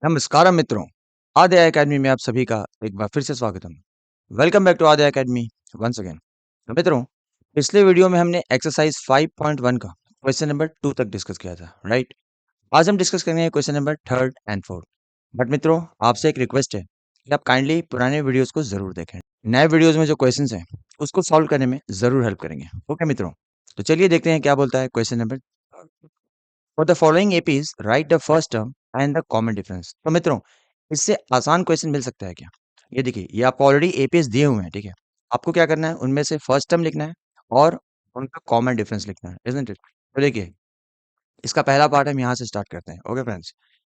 नमस्कार मित्रों, आद्या एकेडमी में आप सभी का एक बार फिर से स्वागत है। Welcome back to Aadya Academy once again. तो मित्रों, पिछले वीडियो में हमने एक्सरसाइज 5.1 का क्वेश्चन नंबर 2 तक डिस्कस किया था, राइट? आज हम डिस्कस करेंगे क्वेश्चन नंबर 3 एंड 4। बट मित्रों, आपसे एक रिक्वेस्ट है कि आप काइंडली पुराने वीडियोस को जरूर देखें। नए वीडियोस में जो क्वेश्चंस हैं, उसको सॉल्व करने में जरूर हेल्प करेंगे। ओके मित्रों, तो चलिए देखते हैं क्या बोलता है question number. For the following APs right the first term and the common difference. तो मित्रों, इससे आसान क्वेश्चन मिल सकता है क्या? ये देखिए, ये आपको ऑलरेडी एपीज दिए हुए हैं, ठीक है? आपको क्या करना है, उनमें से फर्स्ट टर्म लिखना है और उनका कॉमन डिफरेंस लिखना है, इजंट इट? तो देखिए, इसका पहला पार्ट हम यहाँ से स्टार्ट करते हैं। ओके फ्रेंड्स,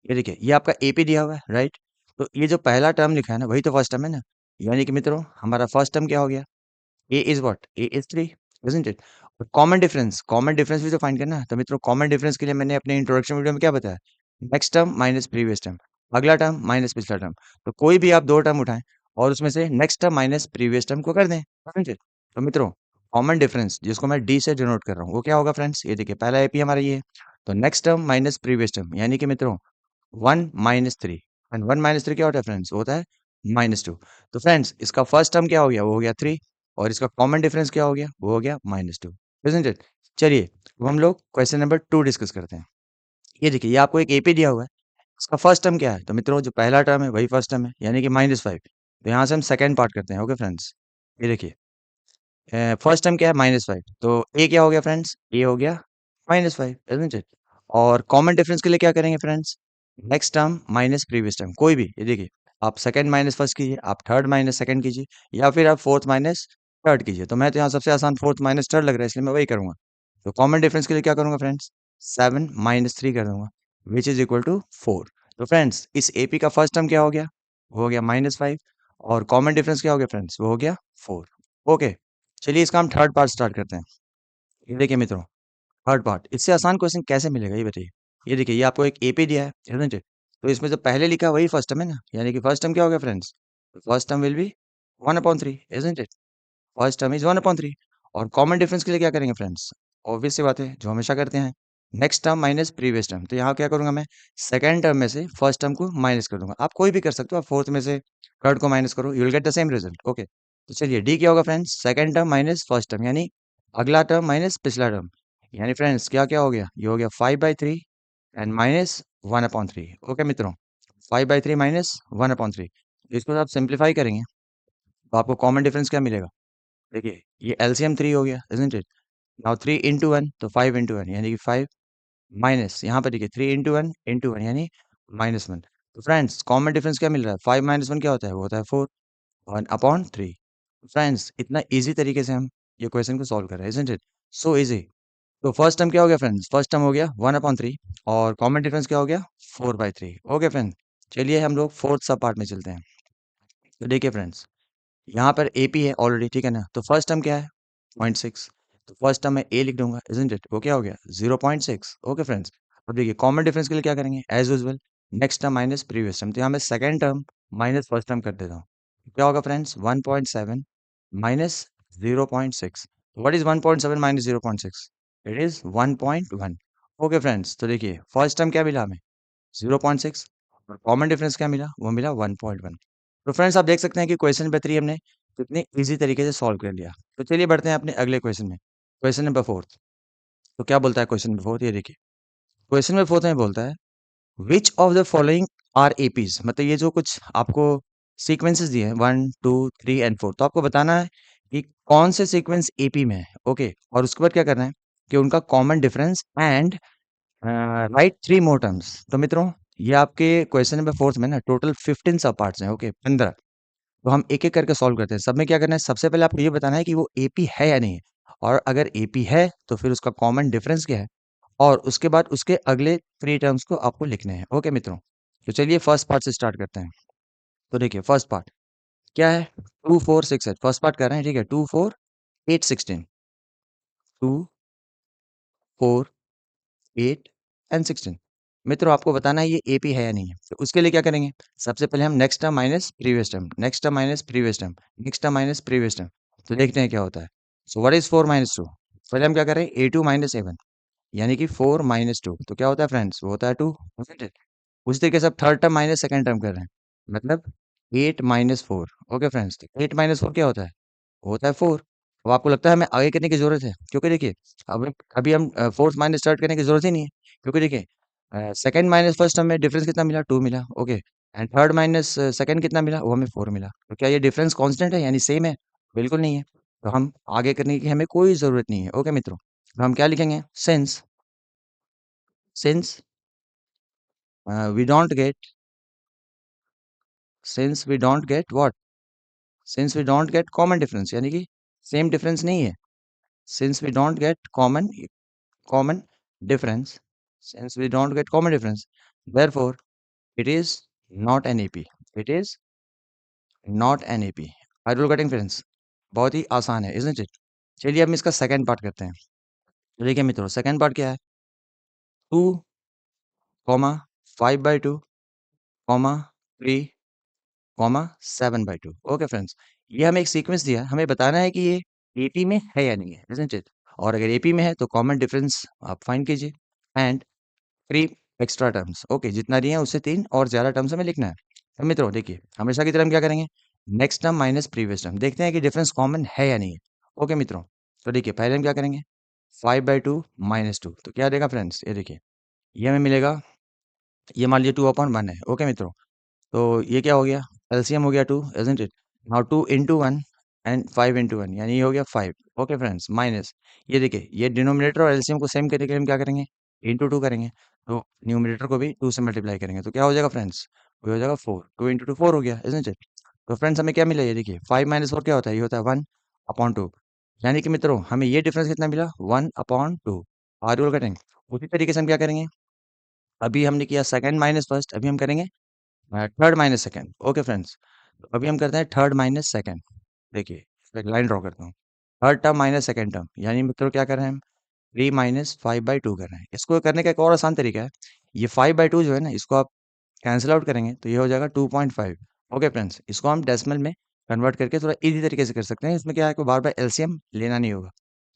ये देखिए, ये आपका एपी दिया हुआ है, राइट? तो ये जो पहला टर्म लिखा है ना, वही तो फर्स्ट टर्म है ना। यानी कि मित्रों, हमारा फर्स्ट टर्म क्या हो गया? A is what? A is 3, isn't it? और कॉमन डिफरेंस भी तो फाइंड करना है। तो मित्रों, कॉमन डिफरेंस के लिए मैंने अपने इंट्रोडक्शन वीडियो में क्या बताया? Next term minus previous term, अगला टर्म माइनस पिछला टर्म। तो कोई भी आप दो टर्म उठाएं और उसमें से next term minus previous term को कर दें, isn't it? तो मित्रों, कॉमन डिफरेंस जिसको मैं डी से डिनोट कर रहा हूँ, वो क्या होगा फ्रेंड्स? ये देखिए, पहला एपी हमारा ये है। तो next term minus previous term, यानी कि मित्रों 1 - 3, एंड 1 - 3 क्या होता है फ्रेंड्स? वो होता है -2। तो फ्रेंड्स, इसका फर्स्ट टर्म क्या हो गया? वो हो गया 3, और इसका कॉमन डिफरेंस क्या हो गया? वो हो गया -2, isn't it? चलिए, अब हम लोग क्वेश्चन नंबर 2 डिस्कस करते हैं। ये देखिए, ये आपको एक एपी दिया हुआ है। इसका फर्स्ट टर्म क्या है? तो मित्रों, जो पहला टर्म है वही फर्स्ट टर्म है, यानी कि -5। तो यहाँ से हम सेकंड पार्ट करते हैं। ओके फ्रेंड्स, ये देखिए, फर्स्ट टर्म क्या है? -5। तो ए क्या हो गया फ्रेंड्स? ए हो गया -5, isn't it? और कॉमन डिफरेंस के लिए क्या करेंगे friends? Next term minus previous term, कोई भी। ये देखिए, आप सेकंड माइनस फर्स्ट कीजिए, आप थर्ड माइनस सेकंड कीजिए, या फिर आप फोर्थ माइनस थर्ड कीजिए। तो मैं तो यहाँ सबसे आसान फोर्थ माइनस थर्ड लग रहा है, इसलिए मैं वही करूंगा। तो कॉमन डिफरेंस के लिए क्या करूंगा फ्रेंड्स? 7 - 3 कर दूंगा, विच इज इक्वल टू 4। तो फ्रेंड्स, इस एपी का फर्स्ट टर्म क्या हो गया? वो हो गया -5, और कॉमन डिफरेंस क्या हो गया फ्रेंड्स? वो हो गया 4। ओके, चलिए इसका हम थर्ड पार्ट स्टार्ट करते हैं। ये देखिए मित्रों, थर्ड पार्ट, इससे आसान क्वेश्चन कैसे मिलेगा ये बताइए। ये देखिए, ये आपको एक एपी दिया है, isn't it? तो इसमें जो पहले लिखा है वही फर्स्ट टर्म है ना, यानी कि फर्स्ट टर्म क्या हो गया friends? First term will be 1/3, isn't it? First term is 1/3। और कॉमन डिफरेंस के लिए क्या करेंगे फ्रेंड्स? ऑब्वियस सी बात है, जो हमेशा करते हैं, next term minus previous term. तो यहाँ क्या करूंगा मैं? सेकंड टर्म में से फर्स्ट टर्म को माइनस कर दूंगा। आप कोई भी कर सकते हो, आप फोर्थ में से थर्ड को माइनस करो, you will get the same result. Okay, तो चलिए, डी क्या होगा friends? Second term minus first term, यानी अगला टर्म माइनस पिछला टर्म। यानी फ्रेंड्स, क्या क्या हो गया? ये हो गया 5/3 एंड माइनस 1/3। ओके मित्रों, 5/3 माइनस 1/3। इसको आप सिंप्लीफाई करेंगे तो आपको कॉमन डिफरेंस क्या मिलेगा? देखिए, ये एलसीएम 3 हो गया, इज़न्ट इट? नाउ 3 इंटू 1, तो 5 इंटू 1, यानी कि 5 माइनस, यहाँ पर देखिए 3 इंटू 1 इंटू 1, यानी -1। तो फ्रेंड्स, कॉमन डिफरेंस क्या मिल रहा है? 5 - 1 क्या होता है? वो होता है 4, 1/3। फ्रेंड्स, इतना इजी तरीके से हम ये क्वेश्चन को सॉल्व कर रहे हैं, इज़न्ट इट? So easy. तो फर्स्ट टर्म क्या हो गया फ्रेंड्स? फर्स्ट टर्म हो गया 1/3, और कॉमन डिफरेंस क्या हो गया? 4/3। ओके फ्रेंड, चलिए हम लोग फोर्थ सब पार्ट में चलते हैं। तो देखिए फ्रेंड्स, यहाँ पर एपी है ऑलरेडी, ठीक है ना? तो फर्स्ट टर्म क्या है? 0.6। तो फर्स्ट टर्म मैं ए लिख दूंगा, इजंट इट? वो क्या हो गया? 0.6। ओके फ्रेंड्स, अब देखिए, कॉमन डिफरेंस के लिए क्या करेंगे? As usual, next term minus previous term. तो यहाँ मैं second term minus first term कर देता हूँ। क्या होगा friends? 1.7 minus 0.6। What is 1.7 minus 0.6? It is 1.1। Okay friends, तो देखिए, फर्स्ट टर्म क्या मिला हमें? 0.6, और कॉमन डिफरेंस क्या मिला? वो मिला 1.1। तो फ्रेंड्स, आप देख सकते हैं कि क्वेश्चन नंबर 3 हमने कितने इजी तरीके से सॉल्व कर लिया। तो चलिए बढ़ते हैं अपने अगले क्वेश्चन में, क्वेश्चन नंबर 4। तो क्या बोलता है क्वेश्चन नंबर 4? ये देखिए, क्वेश्चन नंबर 4 में बोलता है, which of the following are APs. मतलब ये जो कुछ आपको सीक्वेंसेस दिए हैं, 1 2 3 एंड 4, तो आपको बताना है कि कौन से सीक्वेंस एपी में है। ओके, और उसके बाद क्या करना है कि उनका common difference and right 3 more terms. तो मित्रों, ये आपके क्वेश्चन नंबर 4 में ना टोटल 15 सब पार्ट्स हैं। ओके, 15। तो हम एक-एक करके सॉल्व करते हैं। सब में क्या करना है? सबसे पहले आपको ये बताना है कि वो एपी है या नहीं है, और अगर एपी है तो फिर उसका कॉमन डिफरेंस क्या है, और उसके बाद उसके अगले 3 टर्म्स को आपको लिखने हैं। ओके मित्रों, तो चलिए फर्स्ट पार्ट से स्टार्ट करते हैं। तो देखिए, फर्स्ट पार्ट क्या है? 2 4 6 8, फर्स्ट पार्ट कर रहे हैं, ठीक है? 2 4 8 16, 2 4 8 एंड 16। मित्रों, आपको बताना है ये एपी है या नहीं है। तो उसके लिए क्या करेंगे? सबसे पहले हम next term minus previous term, next term minus previous term, next term minus previous term. तो देखते हैं क्या होता है। So what is 4 - 2? पहले हम क्या करें? ए2 - a1, यानी कि 4 - 2। तो क्या होता है फ्रेंड्स? वो होता है 2, उसी तरीके से आप third term minus second term कर रहे हैं, मतलब 8 - 4। ओके फ्रेंड्स, तो 8 - 4 क्या होता है? होता है 4। अब आपको लगता है हमें आगे करने की जरूरत है, क्योंकि देखिए अब अभी हम फोर्थ माइनस थर्ड करने की जरूरत ही नहीं है, क्योंकि देखिए सेकंड माइनस फर्स्ट हमें डिफरेंस कितना मिला? 2 मिला। Okay, and third minus second कितना मिला? वो हमें 4 मिला। तो क्या ये डिफरेंस कांस्टेंट है, यानी सेम है? बिल्कुल नहीं है। तो हम आगे करने की हमें कोई जरूरत नहीं है। ओके मित्रों, तो हम क्या लिखेंगे? Since we don't get since we don't get what since we don't get common difference, यानी कि सेम डिफरेंस नहीं है। Since we don't get common difference since we don't get common difference, therefore it is not an AP. It is not an AP. Are you getting friends? बहुत ही आसान है, isn't it? चलिए अब हम इसका second part करते हैं। तो देखिए मित्रों, सेकंड पार्ट क्या है? 2, 5/2, 3, 7/2। ओके फ्रेंड्स, ये हमें एक सीक्वेंस दिया है, हमें बताना है कि ये एपी में है या नहीं है, isn't it? और अगर एपी में है तो कॉमन डिफरेंस आप फाइंड कीजिए एंड 3 एक्स्ट्रा टर्म्स। ओके, जितना दिए हैं उससे 3 और ज़्यादा टर्म्स हमें लिखना है। तो मित्रों देखिए, हमेशा की तरह हम क्या करेंगे? Next term minus previous term, देखते हैं कि डिफरेंस कॉमन है या नहीं है। ओके मित्रों, तो देखिए पहले हम क्या करेंगे? 5/2 - 2, तो क्या देगा फ्रेंड्स? ये देखिए, ये हमें मिलेगा, ये मान लीजिए 2/1 है। ओके मित्रों, तो ये क्या हो गया? एलसीएम हो गया 2, isn't it? Now 2 into 1 and 5 into 1, यानी ये हो गया 5। ओके फ्रेंड्स, माइनस, ये देखिए, ये डिनोमिनेटर और एलसीएम को सेम करने के लिए हम क्या करेंगे? इंटू 2 करेंगे। तो न्यूमरेटर को भी 2 से मल्टीप्लाई करेंगे, तो क्या हो जाएगा फ्रेंड्स? वो हो जाएगा 4। 2 into 2 4 हो गया, इज़न्ट इट? तो फ्रेंड्स हमें क्या मिला? ये देखिए, 5 - 4 क्या होता है? ये होता है 1/2। यानी कि मित्रों हमें ये डिफरेंस कितना मिला? 1/2। Are you getting? उसी तरीके से हम क्या करेंगे? अभी हमने किया सेकंड माइनस फर्स्ट, अभी हम करेंगे third minus second. Okay friends, तो अभी हम करते हैं थर्ड माइनस सेकंड। देखिए, एक लाइन ड्रॉ करता हूँ। Third term minus second term, यानी मित्रों क्या कर रहे हैं हम? 3 - 5/2 कर रहे हैं। इसको करने का एक और आसान तरीका है। ये 5/2 जो है ना, इसको आप कैंसिल आउट करेंगे तो ये हो जाएगा 2.5। ओके फ्रेंड्स, इसको हम डेसिमल में कन्वर्ट करके थोड़ा इजी तरीके से कर सकते हैं। इसमें क्या है, कोई बार बार एलसीएम लेना नहीं होगा।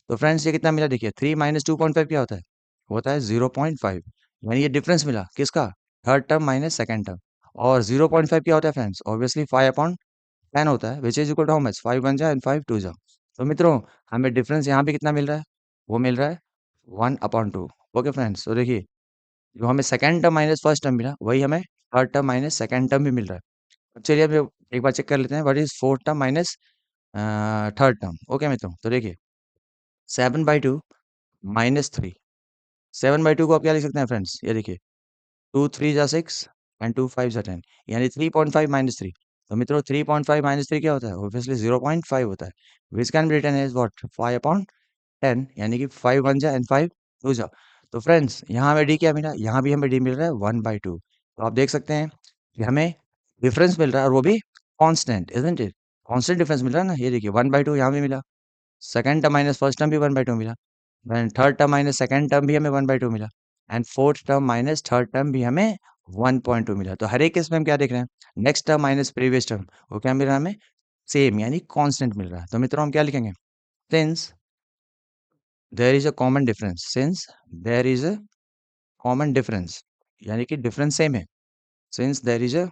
तो फ्रेंड्स ये कितना मिला? देखिए 3 - 2.5 क्या होता है? होता है 0.5। यानी ये डिफरेंस मिला किसका? Third term minus second term. और 0.5 क्या होता है फ्रेंड्स? ऑब्वियसली 5/10 होता है, which is equal to how much? 5 1 जा एंड 5 2 जा। तो मित्रों हमें डिफरेंस यहाँ पे कितना मिल रहा है? वो मिल रहा है 1/2। ओके फ्रेंड्स, तो देखिए, जो हमें second term minus first term मिला, वही हमें third term minus second term भी मिल रहा है। अब चलिए अब एक बार चेक कर लेते हैं, what is fourth term minus third term. Okay मित्रों, तो देखिए 7/2 - 3। 7/2 को आप क्या लिख सकते हैं फ्रेंड्स? ये देखिए, 2 3 जा 6 एंड 2 5 जा 10, यानी 3.5 - 3। तो मित्रों 3.5 - 3 क्या होता है? ऑब्वियसली 0.5 होता है, which can be written as what? 5/10, यानी कि 5 1 जा एंड 5 2 जा। तो फ्रेंड्स यहाँ हमें डी क्या मिला? यहाँ भी हमें डी मिल रहा है 1/2। तो आप देख सकते हैं कि हमें डिफरेंस मिल रहा है, और वो भी constant, isn't it? Constant difference मिल रहा है ना। ये देखिए 1/2 यहाँ भी मिला, second term minus first term भी 1/2 मिला, then third term minus second term भी हमें 1/2 मिला, and fourth term minus third term भी हमें 1.2 मिला। तो हर एक केस में हम क्या देख रहे हैं? Next term minus previous term, वो क्या मिल रहा है हमें? सेम, यानी कांस्टेंट मिल रहा है। तो मित्रों हम क्या लिखेंगे? Since there is a common difference, since there is a common difference, यानी कि डिफरेंस सेम है। Since there is a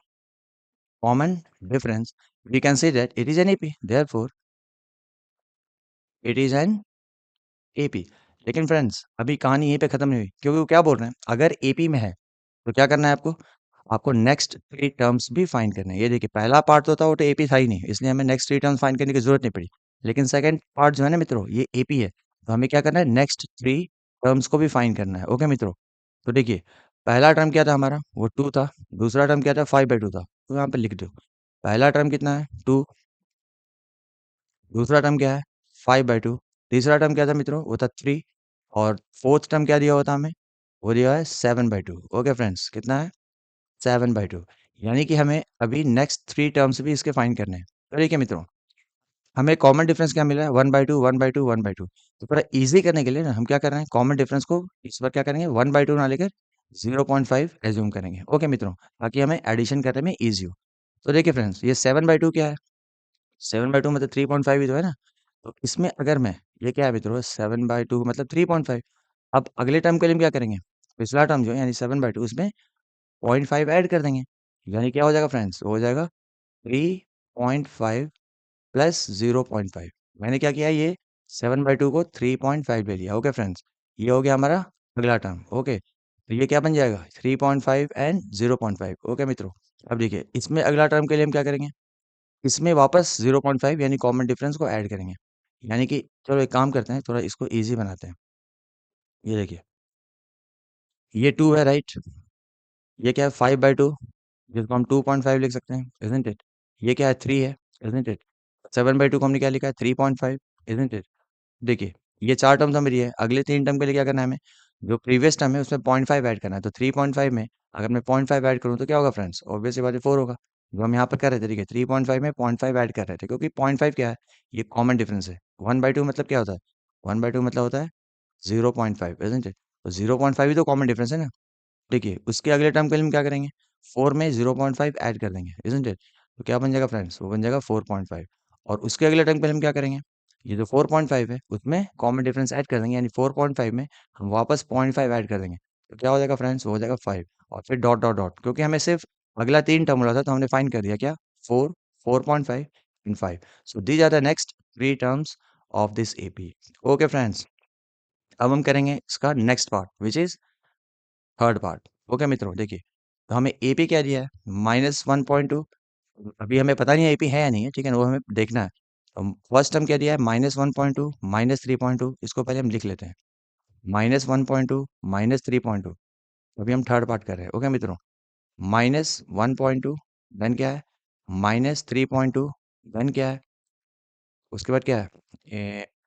common difference, we can say that it is an AP, therefore it is an AP. लेकिन friends अभी कहानी यहीं पे खत्म नहीं हुई, क्योंकि वो क्या बोल रहे हैं? अगर एपी में है तो क्या करना है आपको? आपको नेक्स्ट 3 टर्म्स भी फाइंड करने हैं। ये देखिए, पहला पार्ट तो था, वो तो एपी था ही नहीं, इसलिए हमें नेक्स्ट 3 टर्म्स फाइंड करने की जरूरत नहीं पड़ी। लेकिन सेकंड पार्ट जो है ना मित्रों, ये एपी है, तो हमें क्या करना है? नेक्स्ट 3 टर्म्स को भी फाइंड करना है। ओके मित्रों, तो देखिए, पहला टर्म क्या था हमारा? वो 2 था। दूसरा टर्म क्या था? 5/2 था। तो यहाँ पे लिख दो, पहला टर्म कितना है? 2। दूसरा टर्म क्या है? 5/2। तीसरा टर्म क्या था मित्रों? वो था 3। और फोर्थ टर्म क्या दिया हुआ था हमें? वो दिया है 7/2। ओके फ्रेंड्स, कितना है? 7/2। यानी कि हमें अभी नेक्स्ट 3 टर्म्स भी इसके फाइंड करने हैं। तो देखिए मित्रों, हमें कॉमन डिफरेंस क्या मिला है? 1/2 1/2 1/2। तो थोड़ा इजी करने के लिए ना हम क्या कर रहे हैं? कॉमन डिफरेंस को इस बार क्या करेंगे? 1/2 ना लेकर 0.5 एज्यूम करेंगे। ओके मित्रों, ताकि हमें एडिशन करने में ईजी हो। तो देखिए फ्रेंड्स, ये 7/2 क्या है? 7/2 मतलब 3.5 ही तो है ना। तो इसमें अगर मैं, ये क्या है मित्रों? 7/2 मतलब 3.5। अब अगले टर्म के लिए हम क्या करेंगे? पिछला टर्म जो है यानी 7/2, इसमें 0.5 ऐड कर देंगे, यानी क्या हो जाएगा फ्रेंड्स, हो जाएगा 3.5 प्लस 0.5। मैंने क्या किया, ये 7/2 को 3.5 ले लिया। ओके फ्रेंड्स, ये हो गया हमारा अगला टर्म। ओके, तो ये क्या बन जाएगा, 3.5 एंड 0.5। ओके मित्रों, अब देखिए इसमें अगला टर्म के लिए हम क्या करेंगे, इसमें वापस 0.5 यानी कॉमन डिफरेंस को ऐड करेंगे। यानी कि चलो एक काम करते हैं, थोड़ा इसको इजी बनाते हैं। ये देखिए, ये 2 है राइट, ये क्या है 5/2, जिसको हम 2.5 लिख सकते हैं, इजंट इट। ये क्या है 3 है, इजंट इट। 7/2 को हमने क्या लिखा है 3.5, इजंट इट। देखिए, ये 4 टर्म्स हमारी है, अगले 3 टर्म के लिए क्या करना है हमें, जो प्रीवियस टर्म है उसमें 0.5 ऐड करना है। तो 3.5 में अगर मैं 0.5 ऐड करूँ तो क्या होगा फ्रेंड्स, ऑब्वियस सी बात है 4 होगा। जो हम यहाँ पर कर रहे थे, देखिए 3.5 में 0.5 ऐड कर रहे थे, क्योंकि 0.5 क्या है, ये कॉमन डिफरेंस है। 1/2 मतलब क्या होता है, 1/2 मतलब होता है 0.5, इजंट इट। तो 0.5 ही तो कॉमन डिफरेंस है ना। देखिए उसके अगले टर्म के लिए हम क्या करेंगे, 4 में 0.5 ऐड कर देंगे, इजंट इट। तो क्या बन जाएगा फ्रेंड्स, वो बन जाएगा 4.5। और उसके अगले टर्म के लिए हम क्या करेंगे, ये जो 4.5 है उसमें कॉमन डिफरेंस ऐड कर देंगे, यानी 4.5 में हम वापस 0.5 ऐड कर देंगे। तो क्या हो जाएगा फ्रेंड्स, वो हो जाएगा 5। और फिर डॉट डॉट डॉट, क्योंकि हमें सिर्फ अगला 3 टर्म मिला था तो हमने फाइंड कर दिया क्या, 4, 4.5 and 5। So these are the next 3 terms of this AP. Okay friends, अब हम करेंगे इसका next part which is third part. Okay मित्रों, देखिए तो हमें एपी क्या दिया है, -1.2। अभी हमें पता नहीं है एपी है या नहीं है, ठीक है ना, वो हमें देखना है। तो फर्स्ट टर्म क्या दिया है, -1.2 -3.2, इसको पहले हम लिख लेते हैं। -1.2 -3.2। अभी हम थर्ड पार्ट कर रहे हैं। ओके मित्रों, -1.2, देन क्या है, -3.2, देन क्या है, उसके बाद क्या है,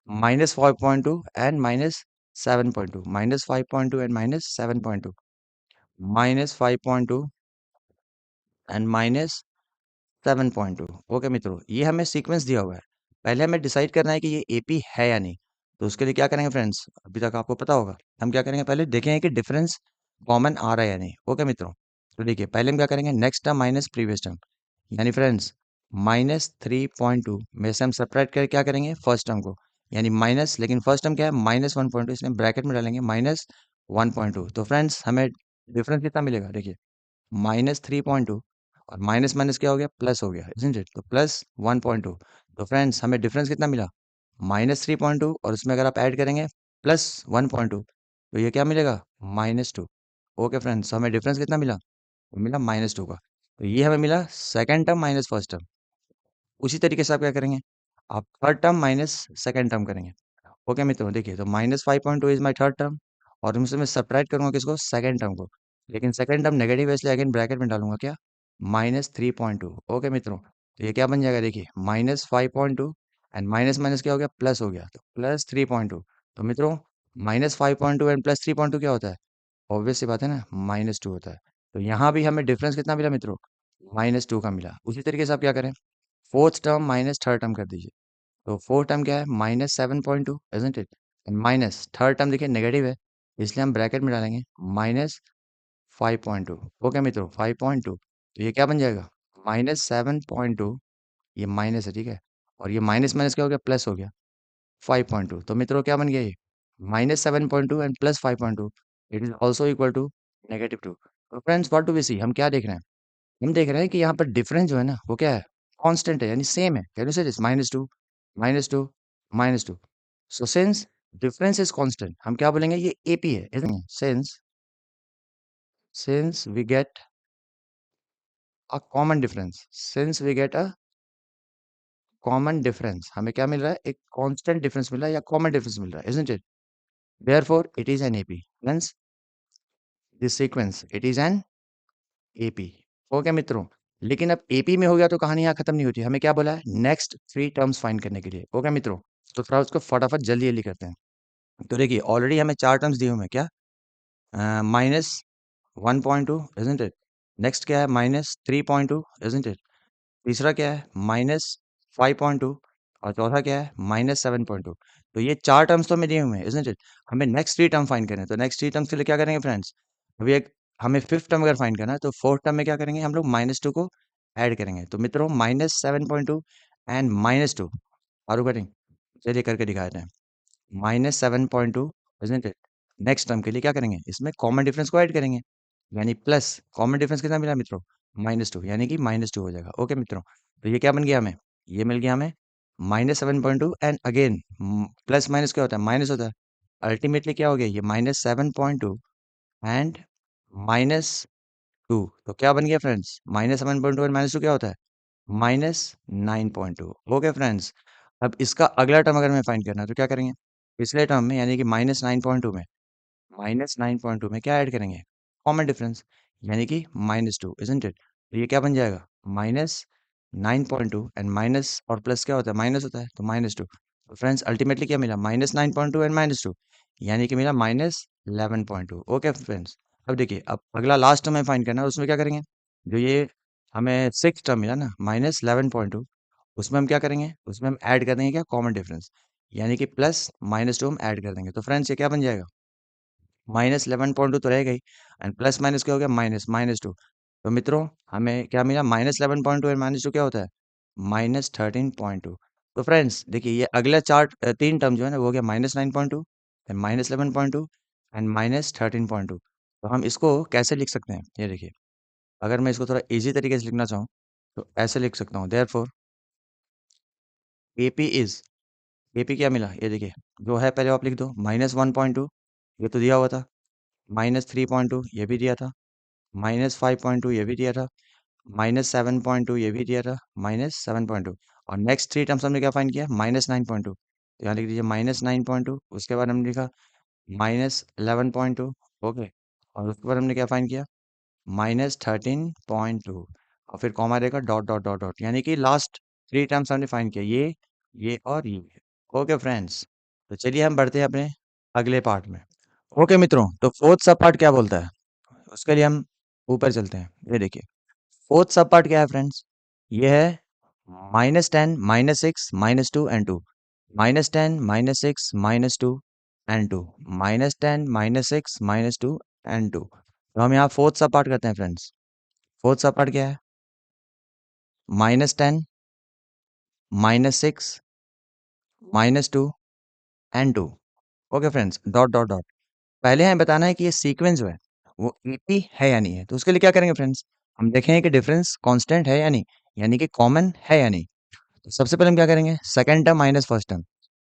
-5.2 एंड -7.2, -5.2 एंड -7.2, -5.2 एंड -7.2। ओके मित्रों, ये हमें सीक्वेंस दिया हुआ है। पहले हमें डिसाइड करना है कि ये एपी है या नहीं। तो उसके लिए क्या करेंगे फ्रेंड्स, अभी तक आपको पता होगा, हम क्या करेंगे, पहले देखेंगे कि डिफरेंस कॉमन आ रहा है या नहीं। ओके मित्रों, तो देखिए पहले हम क्या करेंगे, next term minus previous term, यानी फ्रेंड्स -3.2 में से हम सेपरेट कर क्या करेंगे, फर्स्ट टर्म को, यानी माइनस, लेकिन फर्स्ट टर्म क्या है -1.2, इसलिए हम ब्रैकेट में डालेंगे -1.2। तो फ्रेंड्स हमें डिफरेंस कितना मिलेगा, देखिए -3.2, और माइनस माइनस क्या हो गया, प्लस हो गया, इजंट इट। तो +1.2। तो फ्रेंड्स हमें डिफरेंस कितना मिला, -3.2, और उसमें अगर आप ऐड करेंगे +1.2, तो ये क्या मिलेगा, -2। ओके फ्रेंड्स, हमें डिफरेंस कितना मिला, वो मिला -2 का। तो ये हमें मिला second term minus first term. उसी तरीके से आप क्या करेंगे, आप third term minus second term करेंगे। ओके मित्रों, देखिए तो -5.2 इज माई थर्ड टर्म, और उनसे मैं सब्ट्रैक्ट करूंगा किसको, सेकंड टर्म को। लेकिन सेकंड टर्म नेगेटिव है, इसलिए अगेन ब्रैकेट में डालूंगा क्या, -3.2। ओके मित्रों, तो ये क्या बन जाएगा, देखिए -5.2 एंड माइनस माइनस क्या हो गया, प्लस हो गया, तो +3.2। तो मित्रों -5.2 एंड +3.2 क्या होता है, ऑब्वियस सी बात है ना, -2 होता है। तो यहाँ भी हमें डिफरेंस कितना मिला मित्रों, -2 का मिला। उसी तरीके से आप क्या करें, fourth term minus third term कर दीजिए। तो फोर्थ टर्म क्या है, -7.2, isn't it. Minus third term देखिए नेगेटिव है, इसलिए हम ब्रैकेट में डालेंगे -5.2। ओके मित्रों 5.2, तो ये क्या बन जाएगा, -7.2, ये माइनस है, ठीक है, और ये माइनस माइनस क्या हो गया, प्लस हो गया 5.2। तो मित्रों क्या बन गया ये, -7.2 and +5.2, it is also equal to -2। तो friends what do we see, हम क्या देख रहे हैं, हम देख रहे हैं कि यहाँ पर डिफरेंस जो है ना वो क्या है, कांस्टेंट है, यानी सेम है। कैन यू से this, -2 -2 -2। So since difference is constant, हम क्या बोलेंगे, ये एपी है, isn't it? Since we get a common difference, since we get a common difference, हमें क्या मिल रहा है, एक कांस्टेंट डिफरेंस मिल रहा है या कॉमन डिफरेंस मिल रहा है, isn't it? Therefore it is an AP, hence this sequence it is an AP। Okay मित्रों, लेकिन अब एपी में हो गया तो कहानी यहाँ खत्म नहीं होती, हमें क्या बोला है, नेक्स्ट 3 टर्म्स फाइंड करने के लिए। ओके मित्रों, तो थोड़ा उसको फटाफट जल्दी जल्दी करते हैं। तो देखिए ऑलरेडी हमें 4 टर्म्स दिए हुए हैं, क्या, -1.2, इजंट इट। नेक्स्ट क्या है, -3.2, इजंट इट। तीसरा क्या है, -5.2, और चौथा क्या है, -7.2। तो ये 4 टर्म्स तो हमें दिए हुए हैं, इजंट इट। हमें नेक्स्ट 3 टर्म फाइंड करने हैं, तो नेक्स्ट 3 टर्म्स के लिए क्या करेंगे फ्रेंड्स, अभी एक हमें फिफ्थ टर्म अगर फाइंड करना है तो फोर्थ टर्म में क्या करेंगे, हम लोग -2 को ऐड करेंगे। तो मित्रों -7.2 एंड -2, आर यू गेटिंग, चलिए करके दिखाते हैं। -7.2, इजंट इट। नेक्स्ट टर्म के लिए क्या करेंगे, इसमें कॉमन डिफरेंस को ऐड करेंगे। यानी प्लस कॉमन डिफरेंस कितना मिला मित्रों, -2 यानी कि -2 हो जाएगा। ओके मित्रों, तो ये क्या बन गया हमें, ये मिल गया हमें -7.2 एंड अगेन प्लस माइनस क्या होता है, माइनस होता है। अल्टीमेटली क्या हो गया ये -7.2 एंड -2, तो क्या बन गया फ्रेंड्स, -7.2 एंड -2 क्या होता है, -9.2। ओके फ्रेंड्स, अब इसका अगला टर्म अगर हमें फाइंड करना है तो क्या करेंगे, पिछले टर्म में यानी कि -9.2 में क्या ऐड करेंगे, कॉमन डिफरेंस, यानी कि -2 इजंट इट। तो ये क्या बन जाएगा, -9.2 एंड माइनस और प्लस क्या होता है, माइनस होता है, तो -2। तो फ्रेंड्स अल्टीमेटली क्या मिला, -9.2 एंड -2, यानी कि मिला -11.2। ओके फ्रेंड्स, अब देखिए, अब अगला लास्ट टर्म हमें फाइंड करना है, उसमें क्या करेंगे, जो ये हमें सिक्स टर्म मिला ना -11.2, उसमें हम क्या करेंगे, उसमें हम ऐड कर देंगे क्या, कॉमन डिफरेंस, यानी कि प्लस -2 हम ऐड कर देंगे। तो फ्रेंड्स ये क्या बन जाएगा, -11.2 तो रहेगा ही एंड प्लस माइनस क्या हो गया, -2। तो मित्रों हमें क्या मिला, -11.2 एंड -2 क्या होता है, -13.2। तो फ्रेंड्स देखिए, ये अगला तीन टर्म जो है ना वो हो गया -9.2 एंड -11.2 एंड -13.2। तो हम इसको कैसे लिख सकते हैं, ये देखिए, अगर मैं इसको थोड़ा इजी तरीके से लिखना चाहूँ तो ऐसे लिख सकता हूँ, देयरफॉर एपी इज, एपी क्या मिला, ये देखिए, जो है पहले आप लिख दो, -1.2 ये तो दिया हुआ था, -3.2 ये भी दिया था, -5.2 ये भी दिया था, -7.2 ये भी दिया था, -7.2, और नेक्स्ट थ्री टर्म्स हमने क्या फाइंड किया, -9.2। तो यहाँ लिख दीजिए -9.2, उसके बाद हमने लिखा -11.2। ओके, और उसके बाद हमने क्या फाइंड किया, -13.2, और फिर कॉमा रहेगा, डॉट डॉट डॉट डॉट, यानी कि लास्ट थ्री टर्म्स हमने फाइंड किया, ये और ये। ओके फ्रेंड्स, तो चलिए हम बढ़ते हैं अपने अगले पार्ट में। ओके मित्रों, तो फोर्थ सब पार्ट क्या बोलता है, उसके लिए हम ऊपर चलते हैं। ये देखिए, फोर्थ सब पार्ट क्या है फ्रेंड्स, ये है -10 -6 -2 एंड 2, -10 -6 -2 एंड 2, -10 -6 -2 एंड 2। तो हम यहाँ फोर्थ सब पार्ट करते हैं फ्रेंड्स। फोर्थ सब पार्ट क्या है, -10 -6 -2 and 2। Okay friends, dot dot dot, पहले हमें बताना है कि ये सीक्वेंस जो है वो एपी है या नहीं है। तो उसके लिए क्या करेंगे फ्रेंड्स, हम देखेंगे कि डिफरेंस कांस्टेंट है या नहीं, यानी कि कॉमन है या नहीं। तो सबसे पहले हम क्या करेंगे, second term minus first term,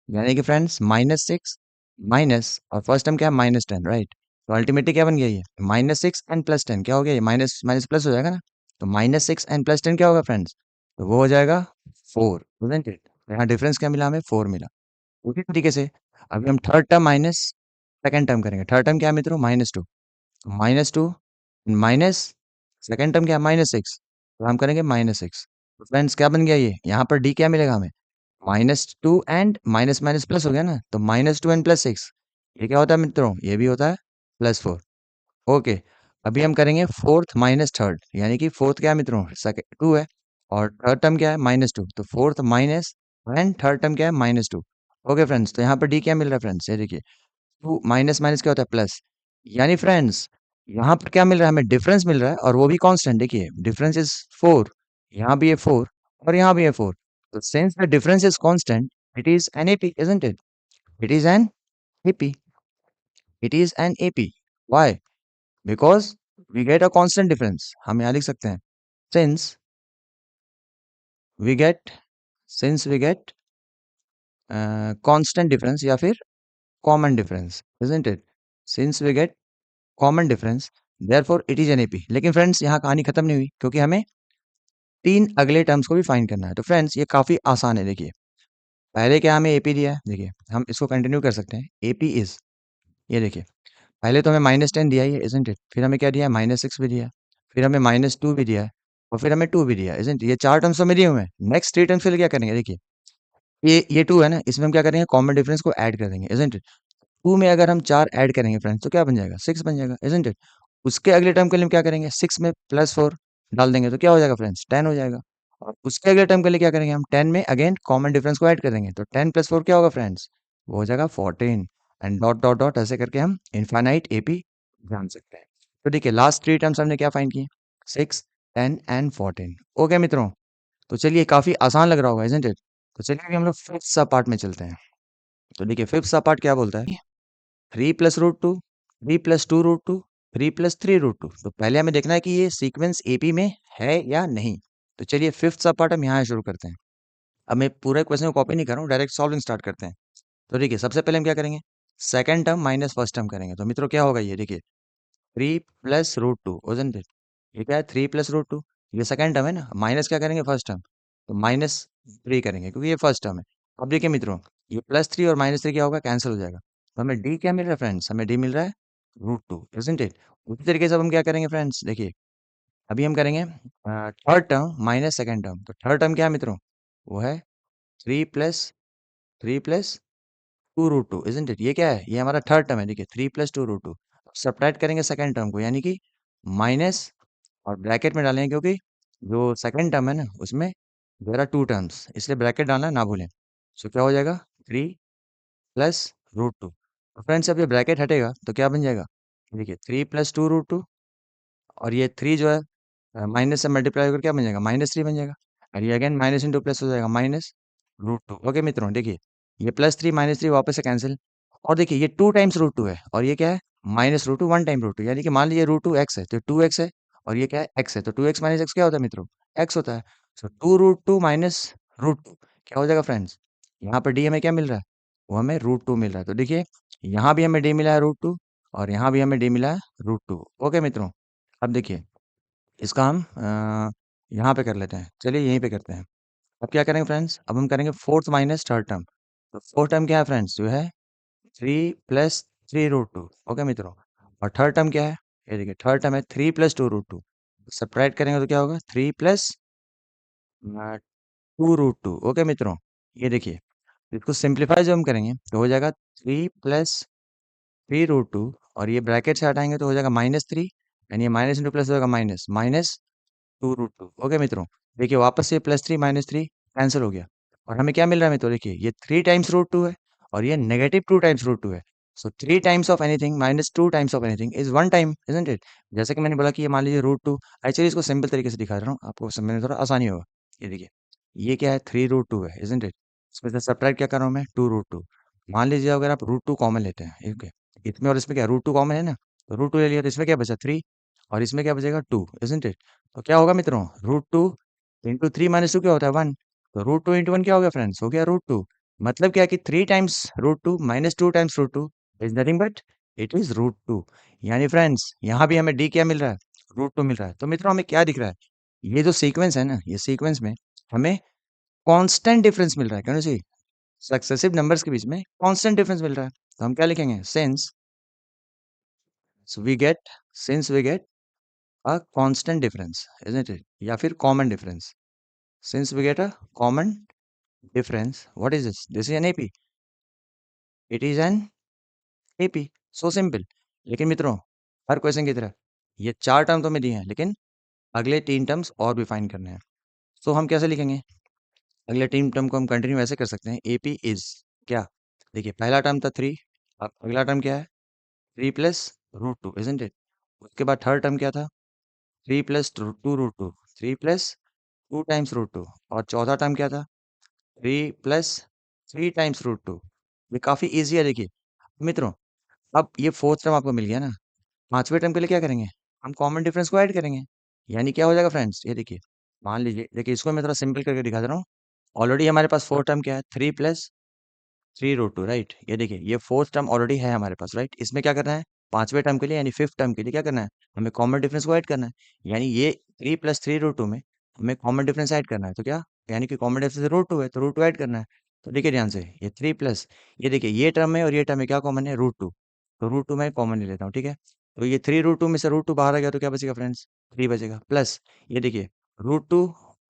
यानी कि फ्रेंड्स -6 माइनस और फर्स्ट टर्म क्या है, -10, राइट। तो अल्टीमेटली क्या बन गया ये, -6 एंड +10 क्या हो गया, ये माइनस माइनस प्लस हो जाएगा ना। तो -6 एंड +10 क्या होगा फ्रेंड्स, तो वो हो जाएगा 4, इजंट इट। यहाँ डिफरेंस क्या मिला हमें, 4 मिला। उसी तरीके से अभी हम third term minus second term करेंगे। थर्ड टर्म क्या है मित्रों, -2, -2 माइनस सेकंड टर्म क्या है, -6, तो हम करेंगे -6। तो फ्रेंड्स क्या बन गया ये, यहाँ पर डी क्या मिलेगा हमें, -2 एंड माइनस माइनस प्लस हो गया ना, तो -2 एंड +6, ये क्या होता है मित्रों, ये भी होता है +4। ओके, अभी हम करेंगे फोर्थ माइनस थर्ड, यानी कि फोर्थ क्या है मित्रों, सेकंड 2 है, और थर्ड टर्म क्या है, -2, तो fourth minus and third term क्या है, -2। ओके फ्रेंड्स, तो यहाँ पर डी क्या मिल रहा है फ्रेंड्स, ये देखिए, टू माइनस माइनस क्या होता है, प्लस, यानी फ्रेंड्स यहाँ पर क्या मिल रहा है हमें, डिफरेंस मिल रहा है, और वो भी कांस्टेंट। देखिए डिफरेंस इज 4, यहाँ भी है 4 और यहाँ भी है 4। तो since the difference is constant, it is an AP, isn't it, it is an AP, it is an AP. Why, because we get a constant difference. हम यहाँ लिख सकते हैं, since we get, since we get constant difference या फिर common difference, isn't it, since we get common difference, therefore it is an AP. लेकिन friends यहाँ कहानी खत्म नहीं हुई, क्योंकि हमें तीन अगले टर्म्स को भी फाइंड करना है। तो फ्रेंड्स ये काफी आसान है। देखिए पहले क्या हमें एपी दिया है, देखिए हम इसको कंटिन्यू कर सकते हैं, एपी इज, ये देखिए, पहले तो हमें -10 दिया ही है, इजंट इट, फिर हमें क्या दिया है, -6 भी दिया है, फिर हमें -2 भी दिया है, और फिर हमें 2 भी दिया है, इजंट, ये चार टर्म्स तो हमें दिए हुए हैं। नेक्स्ट थ्री टर्म्स के लिए क्या करेंगे, देखिए ये 2 है ना, इसमें हम क्या करेंगे, कॉमन डिफरेंस को ऐड कर देंगे, इजंट इट। 2 में अगर हम 4 ऐड करेंगे फ्रेंड्स, तो क्या बन जाएगा, 6 बन जाएगा, इजंट इट। उसके अगले टर्म के लिए हम क्या करेंगे, 6 में +4 डाल देंगे, तो क्या हो जाएगा फ्रेंड्स, 10 हो जाएगा। और उसके अगले टर्म के लिए क्या करेंगे, हम 10 में अगेन कॉमन डिफरेंस को ऐड कर देंगे, तो 10 + 4 क्या होगा फ्रेंड्स, वो हो जाएगा 14, एंड डॉट डॉट डॉट ऐसे करके हम इनफाइनाइट एपी जान सकते हैं। तो देखिए लास्ट थ्री टर्म्स हमने क्या फाइंड की, 6 10 एंड 14। ओके मित्रों, तो चलिए काफी आसान लग रहा होगा, इजंट इट। तो चलिए अभी हम लोग फिफ्थ सब पार्ट में चलते हैं। तो देखिए फिफ्थ सब पार्ट क्या बोलता है, 3 + √2, 3 + 2 √2 3 प्लस 3 रूट 2। तो पहले हमें देखना है कि ये सीक्वेंस एपी में है या नहीं। तो चलिए फिफ्थ सब पार्ट हम यहाँ से शुरू करते हैं। अब मैं पूरे क्वेश्चन को कॉपी नहीं कर रहा हूँ, डायरेक्ट सॉल्विंग स्टार्ट करते हैं। तो देखिए सबसे पहले हम क्या करेंगे, second term minus first term करेंगे। तो मित्रों क्या होगा, ये देखिए 3 plus root two, isn't it? ये क्या है, 3 प्लस रूट टू। ये सेकंड टर्म है ना, माइनस क्या करेंगे फर्स्ट टर्म, तो माइनस 3 करेंगे क्योंकि ये फर्स्ट टर्म है। अब देखिए मित्रों, ये प्लस 3 और माइनस 3 क्या होगा, कैंसिल हो जाएगा। तो हमें डी क्या मिल रहा है फ्रेंड्स, हमें डी मिल रहा है रूट टू, isn't it? उसी तरीके से अब हम क्या करेंगे फ्रेंड्स, देखिए अभी हम करेंगे third term minus second term. तो थर्ड टर्म क्या है मित्रों, वो है 3 plus two root two, isn't it? ये क्या है, ये हमारा थर्ड टर्म है। देखिए 3 प्लस 2 रूट 2, सब्ट्रैक्ट करेंगे सेकंड टर्म को, यानी कि माइनस, और ब्रैकेट में डालेंगे क्योंकि जो सेकंड टर्म है ना उसमें देर आर टू टर्म्स, इसलिए ब्रैकेट डालना ना भूलें। सो क्या हो जाएगा, 3 प्लस रूट 2। तो फ्रेंड्स अब ये ब्रैकेट हटेगा तो क्या बन जाएगा, देखिए 3 प्लस 2 रूट 2, और ये 3 जो है माइनस से मल्टीप्लाई होकर क्या बन जाएगा, -3 बन जाएगा। और ये अगेन माइनस इंटू प्लस हो जाएगा, माइनस रूट टू। ओके मित्रों, देखिए ये +3 -3 वापस से कैंसिल। और देखिए ये 2 टाइम्स रूट टू है, और ये क्या है, -√2 1 टाइम रूट टू, यानी कि मान लीजिए रूट टू एक्स है तो 2x है, और ये क्या है, x है। तो 2x माइनस एक्स क्या होता है मित्रों, x होता है। सो 2 रूट 2 माइनस रूट टू क्या हो जाएगा फ्रेंड्स, यहाँ पर डी हमें क्या मिल रहा है, वो हमें रूट टू मिल रहा है। तो देखिए यहाँ भी हमें डी मिला है रूट टू, और यहाँ भी हमें डी मिला है रूट टू। ओके मित्रों, अब देखिए इसका हम यहाँ पे कर लेते हैं, चलिए यहीं पे करते हैं। अब क्या करेंगे फ्रेंड्स, अब हम करेंगे फोर्थ माइनस थर्ड टर्म। तो फोर्थ टर्म क्या है फ्रेंड्स, जो है 3 प्लस 3 रूट 2। ओके मित्रों, और थर्ड टर्म क्या है, ये देखिए थर्ड टर्म है 3 प्लस 2 रूट 2। सब्ट्रैक्ट करेंगे तो क्या होगा, 3 प्लस 2 रूट 2। ओके मित्रों, ये देखिए इसको सिंप्लीफाई जो हम करेंगे तो हो जाएगा 3 प्लस 3 रूट 2, और ये ब्रैकेट से हटाएंगे तो हो जाएगा -3, यानी ये माइनस इंटू प्लस हो जाएगा माइनस माइनस 2 रूट 2। ओके मित्रों, देखिए वापस से +3 -3 कैंसिल हो गया, और हमें क्या मिल रहा है मित्रों, देखिए ये 3 टाइम्स रूट 2 है, और ये -2 टाइम्स रूट 2 है। सो 3 times of anything minus 2 times of anything is 1 time, isn't it? जैसे कि मैंने बोला कि ये मान लीजिए रूट टू, एक्चुअली इसको सिंपल तरीके से दिखा रहा हूँ, आपको समझने में थोड़ा आसानी होगा। ये देखिए ये क्या है, 3 रूट 2 है, इजंट इट? इसमें से सब्ट्रैक्ट क्या कर रहा हूँ मैं, 2 रूट 2। मान लीजिए अगर आप रूट टू कॉमन लेते हैं, ओके, इसमें और इसमें क्या, रूट टू कॉमन है ना, तो रूट टू ले लिया तो इसमें क्या बचा, 3, और इसमें क्या बचेगा, 2, इजंट इट? तो क्या होगा मित्रों, रूट टू इंटू 3 - 2 क्या होता है, 1। तो रूट टू इंटू वन क्या हो गया फ्रेंड्स, हो गया रूट टू। मतलब क्या है कि 3 times root 2 -2 times root 2 is nothing but it is root two. यानी फ्रेंड्स यहाँ भी हमें डी क्या मिल रहा है, रूट टू मिल रहा है। तो मित्रों हमें क्या दिख रहा है, ये जो सीक्वेंस है ना, ये सीक्वेंस में हमें कांस्टेंट डिफरेंस मिल रहा है, कैन सी सक्सेसिव नंबर्स के बीच में कांस्टेंट डिफरेंस मिल रहा है। तो हम क्या लिखेंगे, we get since we get a constant difference, isn't it? या फिर common difference, since we get a common difference, what is this, this is an AP, it is an AP, so simple। लेकिन मित्रों हर question की तरह ये 4 term तो हमें दिए हैं, लेकिन अगले 3 टर्म्स और भी फाइन करने हैं। तो हम कैसे लिखेंगे, अगले 3 टर्म को हम कंटिन्यू ऐसे कर सकते हैं, AP इज क्या, देखिए पहला टर्म था 3, अब अगला टर्म क्या है, 3 प्लस रूट 2, इजंट इट? उसके बाद थर्ड टर्म क्या था, 3 plus 2 root 2, 3 plus 2 times root 2, और चौथा टर्म क्या था, 3 प्लस 3 टाइम्स रूट 2। ये काफ़ी ईज़ी है देखिए। मित्रों अब ये फोर्थ टर्म आपको मिल गया ना, पाँचवें टर्म के लिए क्या करेंगे, हम कॉमन डिफरेंस को ऐड करेंगे। यानी क्या हो जाएगा फ्रेंड्स, ये देखिए मान लीजिए, देखिए इसको मैं थोड़ा सिंपल करके दिखा दे रहा हूँ। ऑलरेडी हमारे पास फोर्थ टर्म क्या है, 3 प्लस 3 रूट 2, राइट? ये देखिए ये फोर्थ टर्म ऑलरेडी है हमारे पास, राइट? इसमें क्या करना है, पांचवें टर्म के लिए यानी फिफ्थ टर्म के लिए क्या करना है, हमें कॉमन डिफरेंस को ऐड करना है। यानी ये 3 प्लस 3 रूट 2 में हमें कॉमन डिफरेंस ऐड करना है, तो क्या, यानी कि कॉमन डिफरेंस रूट टू है तो रूट टू ऐड करना है। तो देखिए ध्यान से, ये 3 प्लस, ये देखिए ये टर्म है और ये टर्म है, क्या कॉमन है, रूट टू। तो रूट टू मैं कॉमन ले लेता हूँ, ठीक है? तो ये 3 रूट 2 में से रूट टू बाहर आ गया तो क्या बचेगा फ्रेंड्स, 3 बचेगा, प्लस ये देखिए रूट टू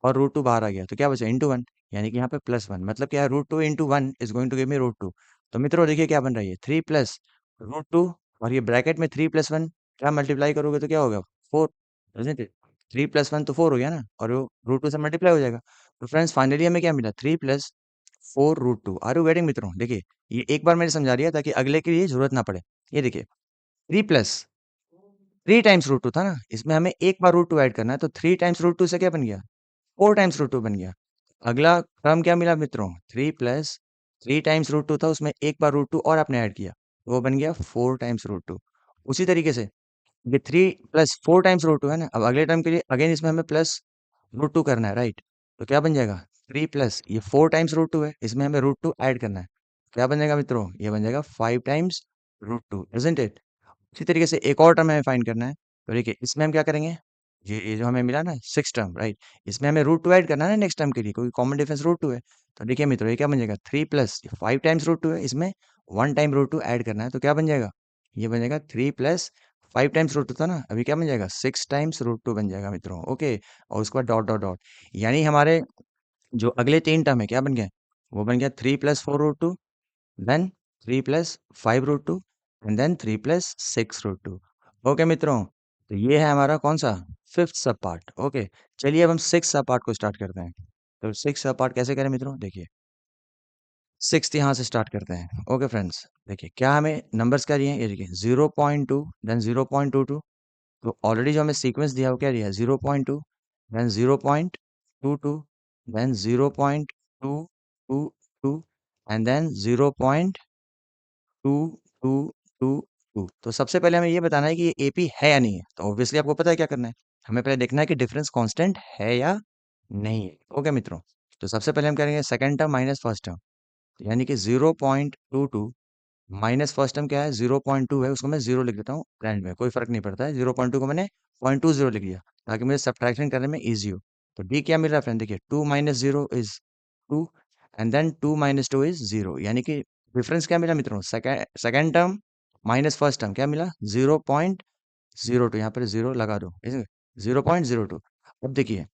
और रूट टू बाहर आ गया तो क्या बचा, इंटू 1, यानी कि यहाँ पे +1, मतलब क्या है, root two into one is going to give me root two. तो मित्रों देखिए क्या बन रहा है, ये 3 प्लस रूट 2, और ये ब्रैकेट में 3 + 1, क्या मल्टीप्लाई करोगे तो क्या होगा, 4, इजंट इट? 3 + 1 तो 4 हो गया ना, और वो रूट टू से मल्टीप्लाई हो जाएगा। तो फ्रेंड्स फाइनली हमें क्या मिला, 3 + 4 रूट 2। आर यू गेटिंग मित्रों? देखिए ये एक बार मैंने समझा दिया ताकि अगले के लिए जरूरत ना पड़े। ये देखिए 3 टाइम्स रूट 2 था ना, इसमें हमें एक बार रूट टू ऐड करना है, तो 3 टाइम्स रूट 2 से क्या बन गया, 4 टाइम्स रूट 2 बन गया। अगला टर्म क्या मिला मित्रों, 3 + 3 टाइम्स रूट 2 था, उसमें एक बार रूट 2 और आपने ऐड किया, वो बन गया 4 टाइम्स रूट 2। उसी तरीके से ये 3 प्लस 4 टाइम्स रूट 2 है ना। अब अगले टर्म के लिए अगेन इसमें हमें प्लस रूट 2 करना है, राइट? तो क्या बन जाएगा? 3 प्लस ये 4 टाइम्स रूट 2 है, इसमें हमें रूट 2 ऐड करना है। क्या बन जाएगा मित्रों? ये बन जाएगा 5 टाइम्स रूट 2, इज़न्ट इट? इसी तरीके से एक और टर्म हमें फाइंड करना है। तो देखिए इसमें हम क्या करेंगे, ये जो हमें मिला ना 6 टर्म, राइट? इसमें हमें रूट 2 ऐड करना है ना नेक्स्ट टर्म के लिए, क्योंकि कॉमन डिफरेंस रूट 2 है। तो देखिए मित्रों ये क्या बन जाएगा? 3 प्लस 5 टाइम्स रूट 2 है, इसमें 1 टाइम रूट 2 ऐड करना है। तो क्या बन जाएगा? ये बन जाएगा 3 प्लस 5 टाइम्स रूट 2 था ना, अभी क्या बन जाएगा? 6 टाइम्स रूट 2 बन जाएगा मित्रों, ओके? और उसके बाद डॉट डॉट डॉट, यानी हमारे जो अगले 3 टर्म है क्या बन गए? वो बन गया 3 plus 4 root 2, then 3 plus 5 root 2 and then 3 plus 6 root 2। Okay मित्रों, तो ये है हमारा कौन सा? फिफ्थ सब पार्ट। ओके, चलिए अब हम सिक्स सब पार्ट को स्टार्ट करते हैं। तो सिक्स सब पार्ट कैसे करें मित्रों? देखिए सिक्स यहाँ से स्टार्ट करते हैं। ओके फ्रेंड्स, देखिए क्या हमें नंबर्स क्या दिए हैं, ये देखिए 0.2 देन 0.22। तो ऑलरेडी जो हमें सीक्वेंस दिया है वो क्या दिया है? 0.2 देन 0.22 देन 0.222 एंड देन 0.2222। तो सबसे पहले हमें ये बताना है कि ये एपी है या नहीं है। तो ऑब्वियसली आपको पता है क्या करना है, हमें पहले देखना है कि डिफरेंस कांस्टेंट है या नहीं है। ओके मित्रों, तो सबसे पहले हम करेंगे second term minus first term, यानी कि 0.22 माइनस फर्स्ट टर्म क्या है? 0.2 है, उसको मैं जीरो लिख देता हूँ ब्रैंड में, कोई फर्क नहीं पड़ता है। 0.2 को मैंने 0.20 लिख दिया ताकि मुझे सब्ट्रैक्शन करने में इजी हो। तो डी क्या मिल रहा है फ्रेंड? देखिए 2 minus zero is 2 and then 2 minus 2 is 0, यानी कि डिफरेंस क्या मिला मित्रों? Second term minus first term क्या मिला? 0.02। यहाँ पर जीरो लगा दो, 0.02। अब देखिए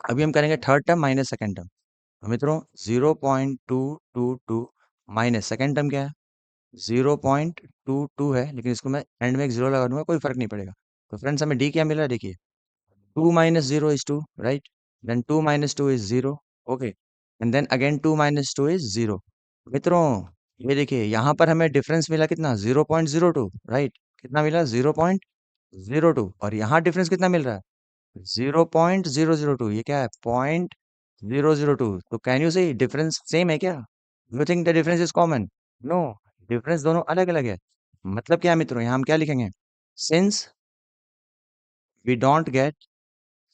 अभी हम करेंगे third term minus second term. तो मित्रों 0.222 माइनस सेकेंड टर्म क्या है? 0.22 है, लेकिन इसको मैं एंड में एक जीरो लगा दूंगा, कोई फर्क नहीं पड़ेगा। तो फ्रेंड्स हमें डी क्या मिला है? देखिए 2 minus zero is 2, right? Then 2 minus 2 is 0, okay? And then again 2 minus 2 is 0। मित्रों ये देखिए यहाँ पर हमें डिफरेंस मिला कितना? 0.02, राइट? कितना मिला? 0.02। और यहाँ डिफरेंस कितना मिल रहा है? 0.002। ये क्या है? 0.002। तो can you say difference same है क्या? You think the difference is common? No, difference दोनों अलग अलग है। मतलब क्या है मित्रों? यहाँ हम क्या लिखेंगे? Since we don't get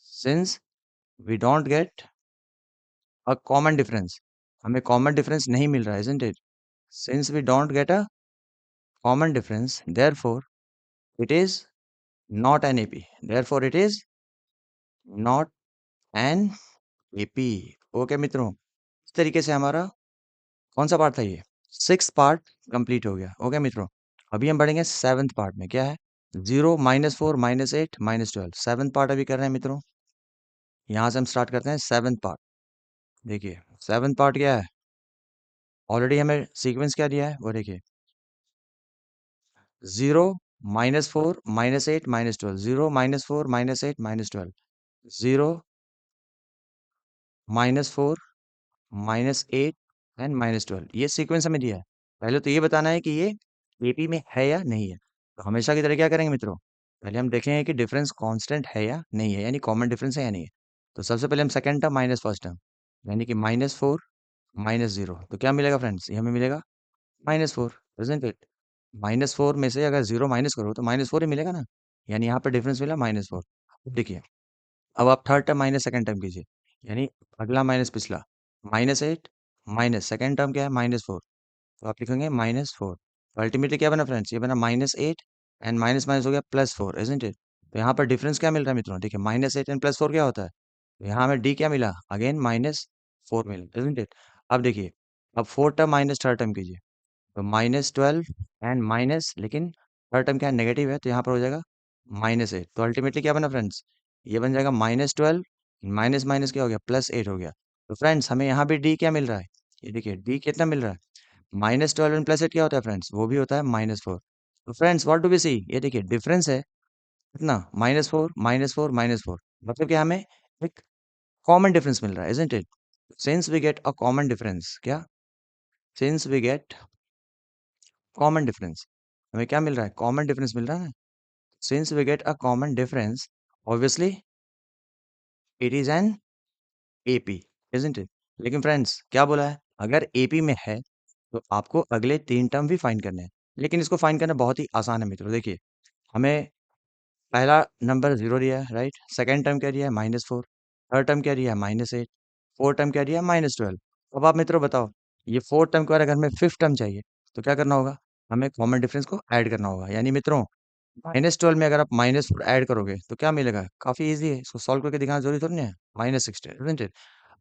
since we don't get a common difference, हमें कॉमन डिफरेंस नहीं मिल रहा है, isn't it? Since we don't get a common difference, therefore it is not an AP. Therefore it is not an AP। Okay मित्रों, इस तरीके से हमारा कौन सा पार्ट था? ये सिक्स पार्ट कंप्लीट हो गया। ओके मित्रों, अभी हम बढ़ेंगे सेवन्थ पार्ट में। क्या है? 0 -4 -8 -12 सेवन्थ पार्ट अभी कर रहे हैं मित्रों। यहाँ से हम स्टार्ट करते हैं सेवन्थ पार्ट। देखिए सेवन्थ पार्ट क्या है? ऑलरेडी हमें सीक्वेंस क्या दिया है वो देखिए, 0 -4 -8 -12, 0 -4 -8 -12, 0 -4 -8 एंड -12, ये सीक्वेंस हमें दिया है। पहले तो ये बताना है कि ये एपी में है या नहीं है। तो हमेशा की तरह क्या करेंगे मित्रों? पहले हम देखेंगे कि डिफरेंस कांस्टेंट है या नहीं है, यानी कॉमन डिफरेंस है या नहीं है। तो सबसे पहले हम second term minus first term, यानी कि -4 -0, तो क्या मिलेगा फ्रेंड्स? ये हमें मिलेगा -4, इजंट इट? -4 में से अगर 0 माइनस करो तो -4 ही मिलेगा ना, यानी यहाँ पे डिफरेंस मिला -4। अब देखिए अब आप third term minus second term कीजिए, यानी अगला माइनस पिछला, -8 माइनस सेकंड टर्म क्या है? -4। तो आप लिखेंगे -4। तो अल्टीमेटली क्या बना फ्रेंड्स? ये बना -8 एंड माइनस माइनस हो गया +4, इजंट इट? तो यहाँ पर डिफरेंस क्या मिल रहा है मित्रों? देखिए -8 एंड +4 क्या होता है? तो यहाँ हमें डी क्या मिला? अगेन -4 मिला, इजंट इट? अब देखिए अब fourth term minus third term कीजिए, तो -12 एंड माइनस, लेकिन थर्ड टर्म क्या है? नेगेटिव है, तो यहाँ पर हो जाएगा -8। तो अल्टीमेटली क्या बना फ्रेंड्स? ये बन जाएगा -12 माइनस माइनस क्या हो गया? +8 हो गया। तो फ्रेंड्स हमें यहाँ भी डी क्या मिल रहा है? ये देखिए डी कितना मिल रहा है? -12 एंड +8 क्या होता है फ्रेंड्स? वो भी होता है -4। तो फ्रेंड्स व्हाट डू वी सी? ये देखिए डिफरेंस है कितना? -4 -4 -4, मतलब कि हमें एक कॉमन डिफरेंस मिल रहा है, isn't it? Since we get a common difference, क्या? Since we get common difference, हमें क्या मिल रहा है? कॉमन डिफरेंस मिल रहा है ना। Since we get a common difference, obviously it is an AP, isn't it? लेकिन फ्रेंड्स क्या बोला है? अगर एपी में है तो आपको अगले तीन टर्म भी फाइंड करने हैं, लेकिन इसको फाइंड करना बहुत ही आसान है मित्रों। देखिए हमें पहला नंबर 0 दिया है, राइट? सेकंड टर्म क्या दिया है? -4। थर्ड टर्म क्या दिया है? -8। फोर्थ टर्म क्या दिया है? -12। अब आप मित्रों बताओ, ये फोर्थ टर्म के बाद अगर हमें फिफ्थ टर्म चाहिए, तो क्या करना होगा? हमें कॉमन डिफरेंस को ऐड करना होगा। यानी मित्रों, -12 में अगर आप -4 ऐड करोगे, तो क्या मिलेगा? काफ़ी ईज़ी है, इसको सॉल्व करके दिखाना ज़रूरी थोड़ी ना है। -16, इज़न्ट इट?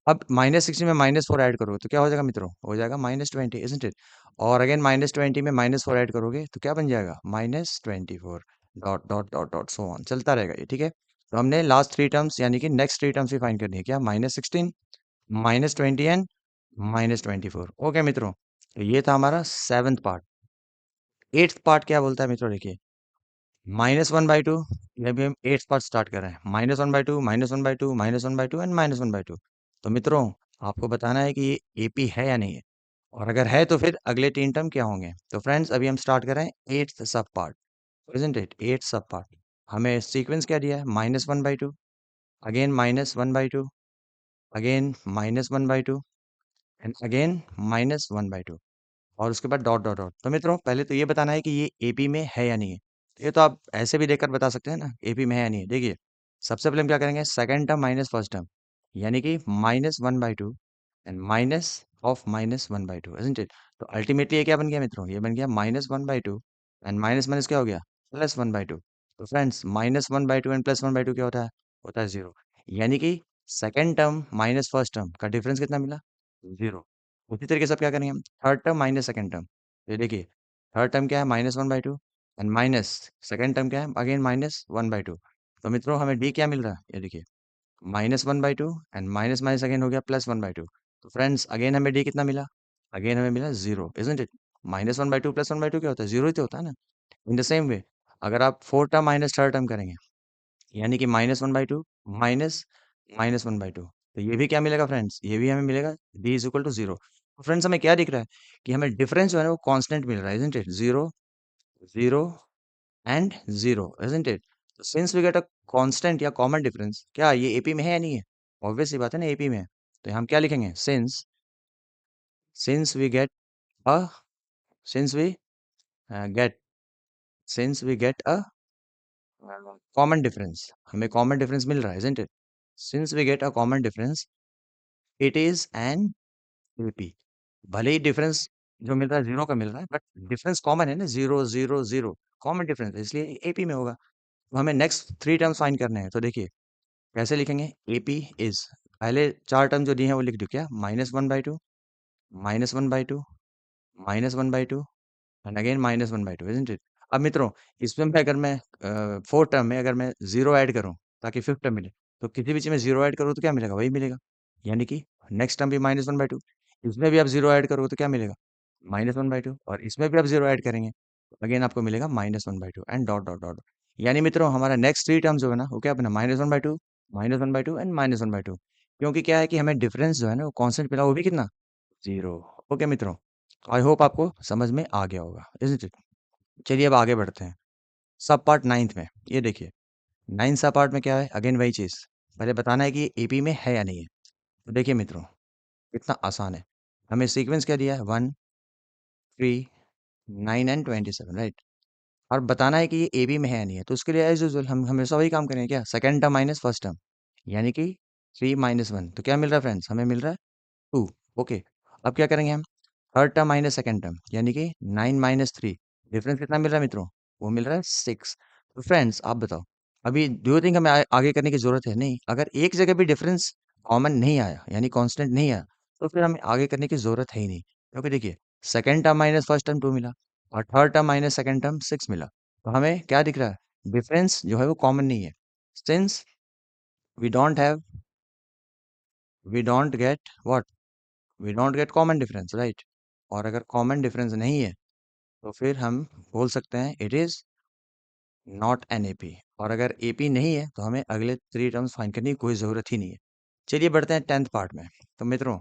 अब -16 में -4 ऐड करोगे, तो क्या हो जाएगा मित्रों? हो जाएगा -20, इज़न्ट इट? और अगेन -20 में -4 ऐड करोगे, तो क्या बन जाएगा? -24, dot, dot, dot, dot, so on, चलता रहेगा ये, ठीक है? तो हमने लास्ट 3 टर्म्स यानी कि नेक्स्ट 3 टर्म्स भी फाइंड करनी है। क्या? -16, -20 एंड -24। ओके मित्रों, तो ये था हमारा 7th पार्ट। 8th पार्ट क्या बोलता है मित्रों, देखिए। -1/2, ये अभी हम 8th पार्ट स्टार्ट कर रहे हैं। -1/2, -1/2, -1/2 एंड -1/2। तो मित्रों, आपको बताना है कि ये एपी है या नहीं है, और अगर है तो फिर अगले 3 टर्म क्या होंगे। तो फ्रेंड्स, अभी हम स्टार्ट कर रहे हैं 8th सब पार्ट, इज़न्ट इट? 8th सब पार्ट। हमें सीक्वेंस क्या दिया है? -1/2, अगेन -1/2, अगेन -1/2 एंड अगेन -1/2, और उसके बाद डॉट डॉट डॉट। तो मित्रों, पहले तो ये बताना है कि ये एपी में है या नहीं है। ये तो आप ऐसे भी देखकर बता सकते हैं ना, एपी में है या नहीं है। देखिए, सबसे पहले हम क्या करेंगे? Second term minus first term, यानी कि -1/2 and minus of -1/2, isn't it? तो अल्टीमेटली ये क्या बन गया मित्रों? ये बन गया -1/2 एंड माइनस माइनस क्या हो गया? +1/2। तो फ्रेंड्स, -1/2 एंड +1/2 क्या होता है? होता है 0। यानी कि second term minus first term का डिफरेंस कितना मिला? 0। उसी तरीके से अब क्या करेंगे हम? Third term minus second term. ये देखिए, थर्ड टर्म क्या है? -1/2 एंड माइनस सेकंड टर्म क्या है? अगेन -1/2। तो मित्रों, हमें डी क्या मिल रहा है? ये देखिए, -1/2 एंड माइनस माइनस अगेन हो गया +1/2। तो फ्रेंड्स, अगेन हमें डी कितना मिला? अगेन हमें मिला 0, इजंट इट? -1/2 +1/2 क्या होता है? 0 ही तो होता है ना। इन द सेम वे, अगर आप fourth term minus third term करेंगे, यानी कि -1/2 माइनस -1/2, तो ये भी क्या मिलेगा फ्रेंड्स? ये भी हमें मिलेगा d इज इक्वल टू 0। तो फ्रेंड्स, हमें क्या दिख रहा है? कि हमें डिफरेंस जो है ना, वो कांस्टेंट मिल रहा है, isn't it? 0, 0 and 0, isn't it? तो since we get a constant या कॉमन डिफरेंस, क्या ये एपी में है या नहीं है? ऑब्वियस सी बात है ना, एपी में है। तो हम क्या लिखेंगे? Since we get a since we get since we get a common difference, हमें कॉमन डिफरेंस मिल रहा है, isn't it? Since we get a common difference, it is an AP. भले ही डिफरेंस जो मिल रहा है 0 का मिल रहा है, बट डिफरेंस कॉमन है ना, 0, 0, 0, कॉमन डिफरेंस है, इसलिए एपी में होगा। तो हमें नेक्स्ट 3 टर्म्स फाइंड करने हैं। तो देखिए, कैसे लिखेंगे? एपी इज, पहले 4 टर्म जो दिए हैं वो लिख दो। क्या? -1/2, -1/2, -1/2 एंड अगेन -1/2, इजंट इट? अब मित्रों, इसमें मैं अगर मैं फोर्थ टर्म में अगर मैं 0 ऐड करूं ताकि फिफ्थ टर्म मिले, तो किसी भी चीज में 0 ऐड करूँ तो क्या मिलेगा? वही मिलेगा। यानी कि नेक्स्ट टर्म भी -1/2, इसमें भी आप 0 ऐड करोगे तो क्या मिलेगा? -1/2, और इसमें भी आप 0 ऐड करेंगे, अगेन आपको मिलेगा -1/2 एंड डॉट डॉट डॉट। यानी मित्रों, हमारा नेक्स्ट 3 टर्म जो है ना, वो क्या बना? -1/2, -1/2 एंड -1/2। क्योंकि क्या है कि हमें डिफरेंस जो है ना, वो कांस्टेंट मिला, वो भी कितना? 0। ओके मित्रों, आई होप आपको समझ में आ गया होगा, इज़न्ट इट? चलिए अब आगे बढ़ते हैं। सब पार्ट 9th में, ये देखिए, 9th सब पार्ट में क्या है? अगेन वही चीज़, पहले बताना है कि ये एपी में है या नहीं है। तो देखिए मित्रों, इतना आसान है। हमें सीक्वेंस क्या दिया है? 1, 3, 9 एंड 27, राइट? और बताना है कि ये एबी में है या नहीं है। तो उसके लिए एज यूजुअल हम हमेशा वही काम करेंगे। क्या? Second term minus first term, यानी कि 3 - 1। तो क्या मिल रहा है फ्रेंड्स? हमें मिल रहा है 2। ओके, अब क्या करेंगे हम? Third term minus second term, यानी कि 9 - 3। डिफरेंस कितना मिल रहा है मित्रों? वो मिल रहा है 6। तो फ्रेंड्स, आप बताओ, अभी डू यू थिंक हमें आगे करने की जरूरत है? नहीं। अगर एक जगह भी डिफरेंस कॉमन नहीं आया, यानी कांस्टेंट नहीं आया, तो फिर हमें आगे करने की जरूरत है ही नहीं। क्योंकि देखिए, second term minus first term 2 मिला, और third term minus second term 6 मिला। तो हमें क्या दिख रहा है? डिफरेंस जो है वो कॉमन नहीं है। Since we don't have we don't get what we don't get common difference, right? और अगर कॉमन डिफरेंस नहीं है, तो फिर हम बोल सकते हैं it is not an AP. और अगर एपी नहीं है, तो हमें अगले 3 टर्म्स फाइंड करने की कोई ज़रूरत ही नहीं है। चलिए बढ़ते हैं 10th पार्ट में। तो मित्रों,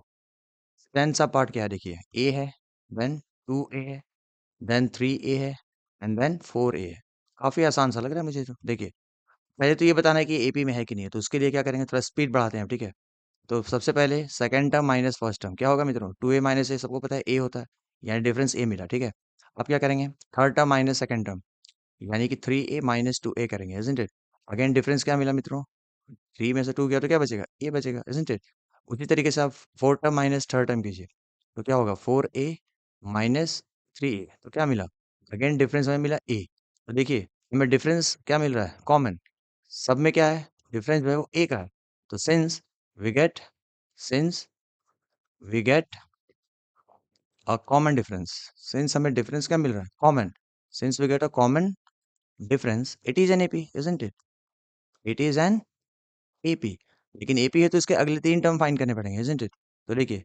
10th सा पार्ट क्या है? देखिए, ए है, देन 2a है, देन 3a है, एंड देन 4a है। काफ़ी आसान सा लग रहा है मुझे। तो देखिए, पहले तो ये बताना है कि एपी में है कि नहीं है। तो उसके लिए क्या करेंगे? थोड़ा स्पीड बढ़ाते हैं, ठीक है? तो सबसे पहले second term minus first term क्या होगा मित्रों? 2a माइनस ए, सबको पता है ए होता है, यानी डिफरेंस ए मिला, ठीक है? अब क्या करेंगे? Third term minus second term, यानी कि 3a माइनस 2a करेंगे, इजंट इट? अगेन डिफरेंस क्या मिला मित्रों? 3 में से 2 गया तो क्या बचेगा? a बचेगा, इजंट इट? उसी तरीके से आप fourth term minus third term कीजिए, तो क्या होगा? 4a माइनस 3a, तो क्या मिला? अगेन डिफरेंस हमें मिला a। तो देखिए हमें डिफरेंस क्या मिल रहा है? कॉमन। सब में क्या है? डिफरेंस जो है वो a का है। तो since we get a common difference, since हमें डिफरेंस क्या मिल रहा है? Common. Since we get a common difference, it is an AP, isn't it? It is an AP. लेकिन एपी है तो इसके अगले 3 टर्म फाइंड करने पड़ेंगे, इजंट इट? तो देखिए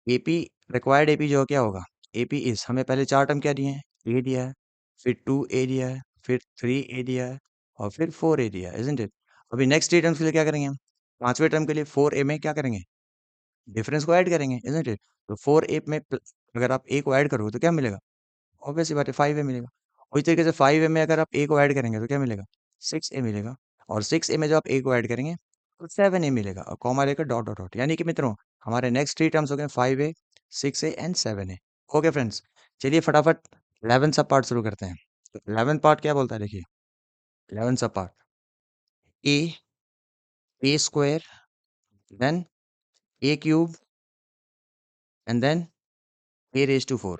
एपी, रिक्वायर्ड एपी जो क्या होगा? एपी इज, हमें पहले 4 टर्म क्या दिए हैं? ए दिया है, फिर 2a दिया है, फिर 3a दिया है, और फिर 4a दिया है, इजंट इट? अभी नेक्स्ट 3 टर्म्स के लिए क्या करेंगे हम? पांचवें टर्म के लिए 4a में क्या करेंगे? डिफरेंस को ऐड करेंगे, इजंट इट? तो 4a में अगर आप a को ऐड करोगे तो क्या मिलेगा? ऑब्वियस सी बात है, 5a मिलेगा। उसी तरीके से 5a में अगर आप a को ऐड करेंगे तो क्या मिलेगा? 6a मिलेगा। और 6a में जब आप a को ऐड करेंगे तो 7a मिलेगा, और कॉमा लेकर डॉट डॉट डॉट। यानी कि मित्रों हमारे नेक्स्ट 3 टर्म्स हो गए 5a, 6a and 7a। Okay friends, चलिए फटाफट 11 सब पार्ट शुरू करते हैं। तो 11 पार्ट क्या बोलता है? देखिए 11 sub part, a square, then a cube, and then a raise to 4।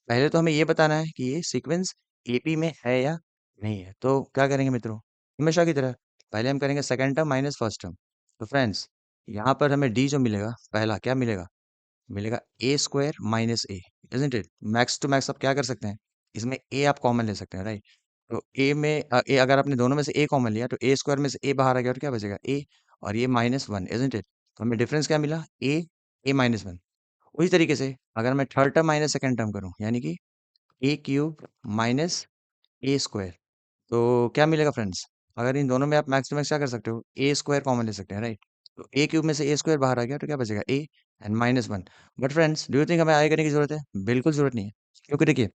पहले तो हमें ये बताना है कि ये सीक्वेंस एपी में है या नहीं है। तो क्या करेंगे मित्रों? हमेशा की तरह पहले हम करेंगे second term minus first term. तो फ्रेंड्स यहाँ पर हमें डी जो मिलेगा, पहला क्या मिलेगा? मिलेगा a square minus a, isn't it? Max to max आप क्या कर सकते हैं? इसमें ए आप कॉमन ले सकते हैं, राइट? तो ए में ए अगर आपने दोनों में से ए कॉमन लिया तो ए स्क्वायर में से ए बाहर आ गया तो क्या बचेगा? ए, और ये -1, इजंट इट? तो हमें डिफरेंस क्या मिला? ए -1। उसी तरीके से अगर मैं third term minus second term करूं, यानी कि ए क्यूब माइनस ए स्क्वायर, तो क्या मिलेगा फ्रेंड्स? अगर इन दोनों में आप मैक्स टू मैक्स क्या कर सकते हो? ए स्क्वायर कॉमन ले सकते हैं, राइट? तो ए क्यूब में से ए स्क्वायर बाहर आ गया तो क्या बचेगा? A and -1। But friends do you think हमें आगे करने की जरूरत है? बिल्कुल जरूरत नहीं है। क्योंकि देखिए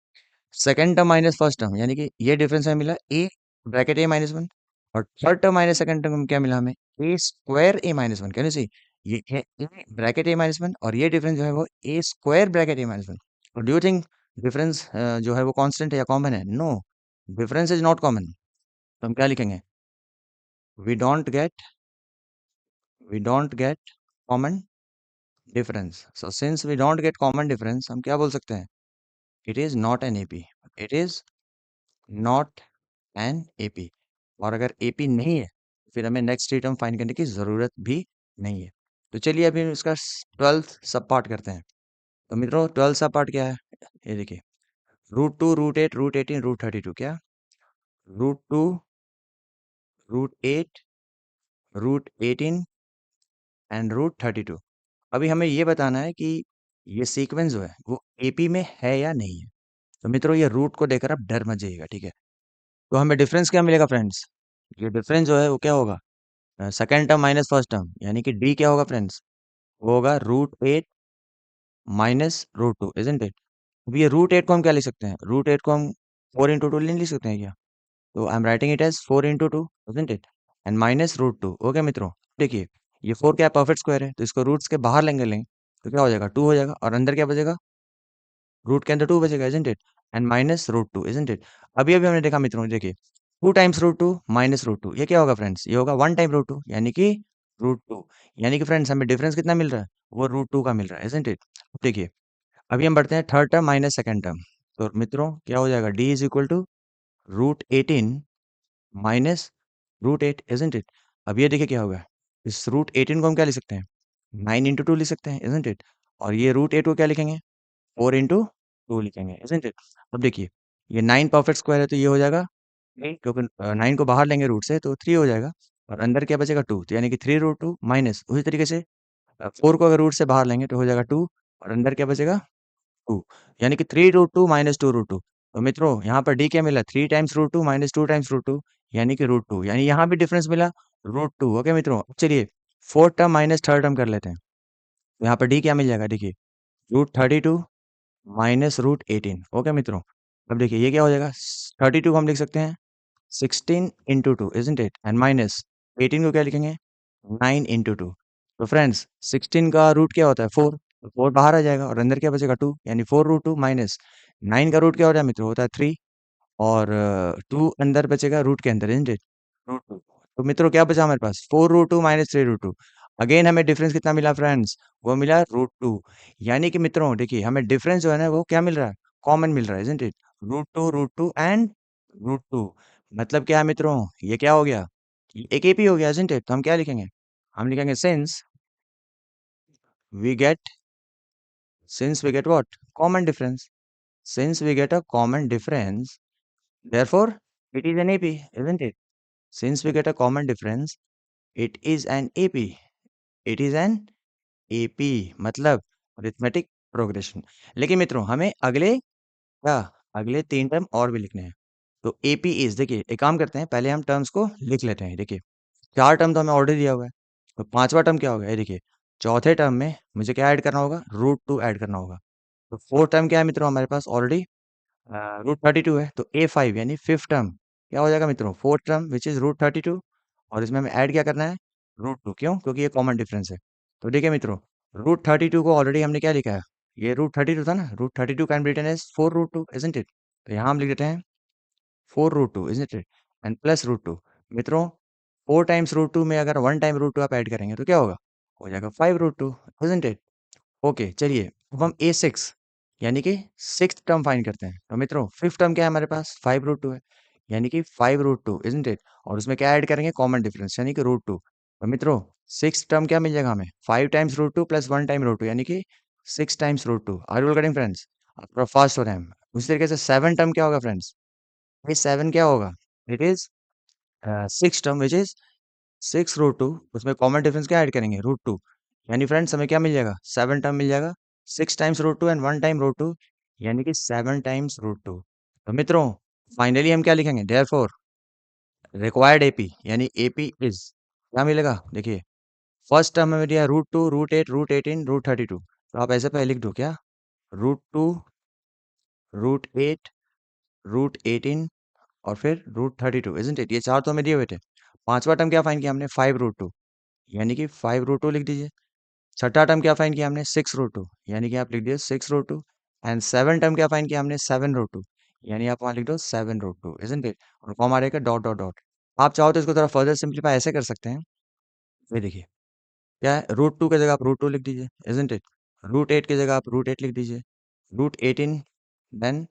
second term minus first term, यानी कि ये डिफरेंस हमें मिला ए ब्रैकेट ए -1, और third term minus second term में क्या मिला हमें? ए स्क्वायर ए-1। Can you see? ये है ए ब्रैकेट ए-1, और ये डिफरेंस जो है वो ए स्क्वायर ब्रैकेट ए-1। और डू यू थिंक डिफरेंस जो है वो कांस्टेंट है या कॉमन है? No, difference is not common. तो हम क्या लिखेंगे? We don't get we don't get common difference. So since we don't get common difference, हम क्या बोल सकते हैं? It is not an AP. It is not an AP. और अगर एपी नहीं है फिर हमें नेक्स्ट टर्म फाइंड करने की जरूरत भी नहीं है। तो चलिए अभी हम इसका 12th सब पार्ट करते हैं। तो मित्रों 12th सब पार्ट क्या है? ये देखिए, √2, √8, √18, √32। क्या? √2, √8, √18 एंड √32। अभी हमें ये बताना है कि ये सीक्वेंस जो है वो एपी में है या नहीं है। तो मित्रों ये रूट को देखकर आप डर मत जाइएगा, ठीक है? तो हमें डिफरेंस क्या मिलेगा फ्रेंड्स? ये डिफरेंस जो है वो क्या होगा? Second term minus first term, यानी कि डी क्या होगा फ्रेंड्स? वो होगा √8 माइनस √2, इजंट इट? अब ये √8 को हम क्या लिख सकते हैं? √8 को हम 4 × 2 नहीं लिख सकते हैं क्या? तो I am writing it as 4 × 2, isn't it? And minus √2। Okay मित्रों, देखिए ये 4 क्या है? परफेक्ट स्क्वायर है, तो इसको रूट्स के बाहर लेंगे तो क्या हो जाएगा? 2 हो जाएगा, और अंदर क्या बचेगा? रूट के अंदर 2 बचेगा, isn't it? And minus √2, isn't it? अभी अभी हमने देखा मित्रों, देखिए 2 टाइम्स √2 माइनस √2, ये क्या होगा फ्रेंड्स? ये होगा 1 टाइम √2, यानी कि √2। यानी कि फ्रेंड्स हमें डिफरेंस कितना मिल रहा है? वो √2 का मिल रहा है, इजंट इट? देखिए अभी हम बढ़ते हैं third term minus second term. तो मित्रों क्या हो जाएगा? D is equal to √18 minus √8, isn't it? अब ये देखिए क्या होगा? इस √18 को हम क्या लिख सकते हैं? 9 × 2 लिख सकते हैं, इजंट इट? और ये √8 को क्या लिखेंगे? 4 × 2 लिखेंगे, इजंट इट? अब देखिए ये 9 परफेक्ट स्क्वायर है तो ये हो जाएगा 3, क्योंकि 9 को बाहर लेंगे रूट से तो 3 हो जाएगा, और अंदर क्या बचेगा? 2, तो यानी कि 3 √2 माइनस, उसी तरीके से 4 को अगर रूट से बाहर लेंगे तो हो जाएगा 2, और अंदर क्या बचेगा? 2, यानी कि 3 √2 माइनस 2 √2। तो मित्रों यहाँ पर डी क्या मिला? 3 टाइम्स √2 माइनस 2 टाइम्स √2, यानी कि √2, यानी यहाँ भी डिफरेंस मिला √2। ओके मित्रों, अब चलिए fourth term minus third term कर लेते हैं। तो यहाँ पर डी क्या मिल जाएगा? देखिए √32 माइनस √18। ओके मित्रों, अब देखिए ये क्या हो जाएगा? 32 को हम लिख सकते हैं 16 × 2, इजंट इट? एंड माइनस 18 को क्या लिखेंगे? 9 × 2। तो फ्रेंड्स 16 का रूट क्या होता है? 4, तो 4 बाहर आ जाएगा और अंदर क्या बचेगा? 2, यानी 4 √2 माइनस 9 का रूट क्या होता है मित्रों? होता है 3, और 2 अंदर बचेगा रूट के अंदर, इज़न्ट इट? रूट 2। तो मित्रों क्या बचा हमारे पास? 4 रूट 2 माइनस 3 रूट 2। अगेन हमें डिफरेंस कितना मिला फ्रेंड्स? वो मिला रूट 2। यानी कि मित्रों देखिए हमें डिफरेंस जो है ना वो क्या मिल रहा है? कॉमन मिल रहा है, isn't it? Root 2 and root 2 मतलब क्या है मित्रों? ये क्या हो गया? ये एक एपी हो गया, इज़न्ट इट? तो हम क्या लिखेंगे? हम लिखेंगे we get since we get what? Common difference. Since we get a common difference, therefore it is an AP, isn't it? Since we get a common difference, it is an AP. It is an AP मतलब arithmetic progression. लेकिन मित्रों हमें क्या अगले 3 term और भी लिखने हैं। तो AP इज देखिए एक काम करते हैं पहले हम टर्म्स को लिख लेते हैं। देखिए 4 टर्म तो हमें ऑलरेडी दिया हुआ है। तो 5वां टर्म क्या होगा? ये देखिए चौथे टर्म में मुझे क्या ऐड करना होगा? रूट 2 ऐड करना होगा। तो 4th टर्म क्या है मित्रों हमारे पास ऑलरेडी रूट 32 है। तो ए 5 यानी फिफ्थ टर्म क्या हो जाएगा मित्रों? Fourth term which is root 32 और इसमें हमें ऐड क्या करना है? रूट 2। क्यों? क्योंकि ये कॉमन डिफरेंस है। तो देखिए मित्रों रूट 32 को ऑलरेडी हमने क्या लिखा है? ये रूट 32 था ना, root 32 can be written as 4 root 2 isn't it? तो यहाँ हम लिख देते हैं 4 root 2 isn't it and plus root 2। मित्रों 4 टाइम्स रूट 2 में अगर 1 टाइम रूट 2 आप ऐड करेंगे तो क्या होगा? हो जाएगा 5 रूट 2 इजंट इट? ओके चलिए अब हम ए सिक्स यानी कि सिक्स टर्म फाइंड करते हैं। तो मित्रों फिफ्थ टर्म क्या है हमारे पास? 5 रूट 2 है यानी कि 5 रूट 2 इजंट इट? और उसमें क्या ऐड करेंगे? कॉमन डिफरेंस यानी कि रूट 2। तो मित्रों सिक्स टर्म क्या मिल जाएगा हमें? 5 times root 2 plus 1 time root 2 यानी कि 6 times root 2। Are you getting friends? आप थोड़ा फास्ट हो रहे हैं। उसी तरीके से सेवन टर्म क्या होगा फ्रेंड्स? ये सेवन क्या होगा? It is six term which is 6 root 2 उसमें कॉमन डिफरेंस क्या ऐड करेंगे? रूट 2। यानी फ्रेंड्स हमें क्या मिल जाएगा? 7 टर्म मिल जाएगा। 6 times root 2 and 1 time root 2 यानी कि 7 टाइम्स रूट 2। तो मित्रों फाइनली हम क्या लिखेंगे? देयरफॉर रिक्वायर्ड एपी यानी एपी इज क्या मिलेगा? देखिए फर्स्ट टर्म हमें दिया रूट 2 रूट 8 रूट 18 रूट 32। तो आप ऐसे पहले लिख दो क्या? रूट 2 रूट 8 रूट 18 और फिर रूट 32 इजंट इट? ये चार तो हमें दिए हुए थे। पांचवा टर्म क्या फाइंड किया हमने? 5 रूट 2 यानी कि 5 रूट 2 लिख दीजिए। छठा टर्म क्या फाइंड किया हमने? 6 रूट 2 यानी कि आप लिख दिए 6 रूट 2 एंड सेवन टर्म क्या फाइंड किया हमने? 7 रूट 2 यानी आप वहाँ लिख दो 7 रूट 2 इजंट इट? और फॉर्म आ रहेगा डॉट डॉट डॉट। आप चाहो तो इसको थोड़ा फर्दर सिंप्लीफाई ऐसे कर सकते हैं। ये देखिए क्या है? रूट 2 की जगह आप रूट 2 लिख दीजिए इजंट इट? रूट 8 की जगह आप रूट 8 लिख दीजिए। Root 18 then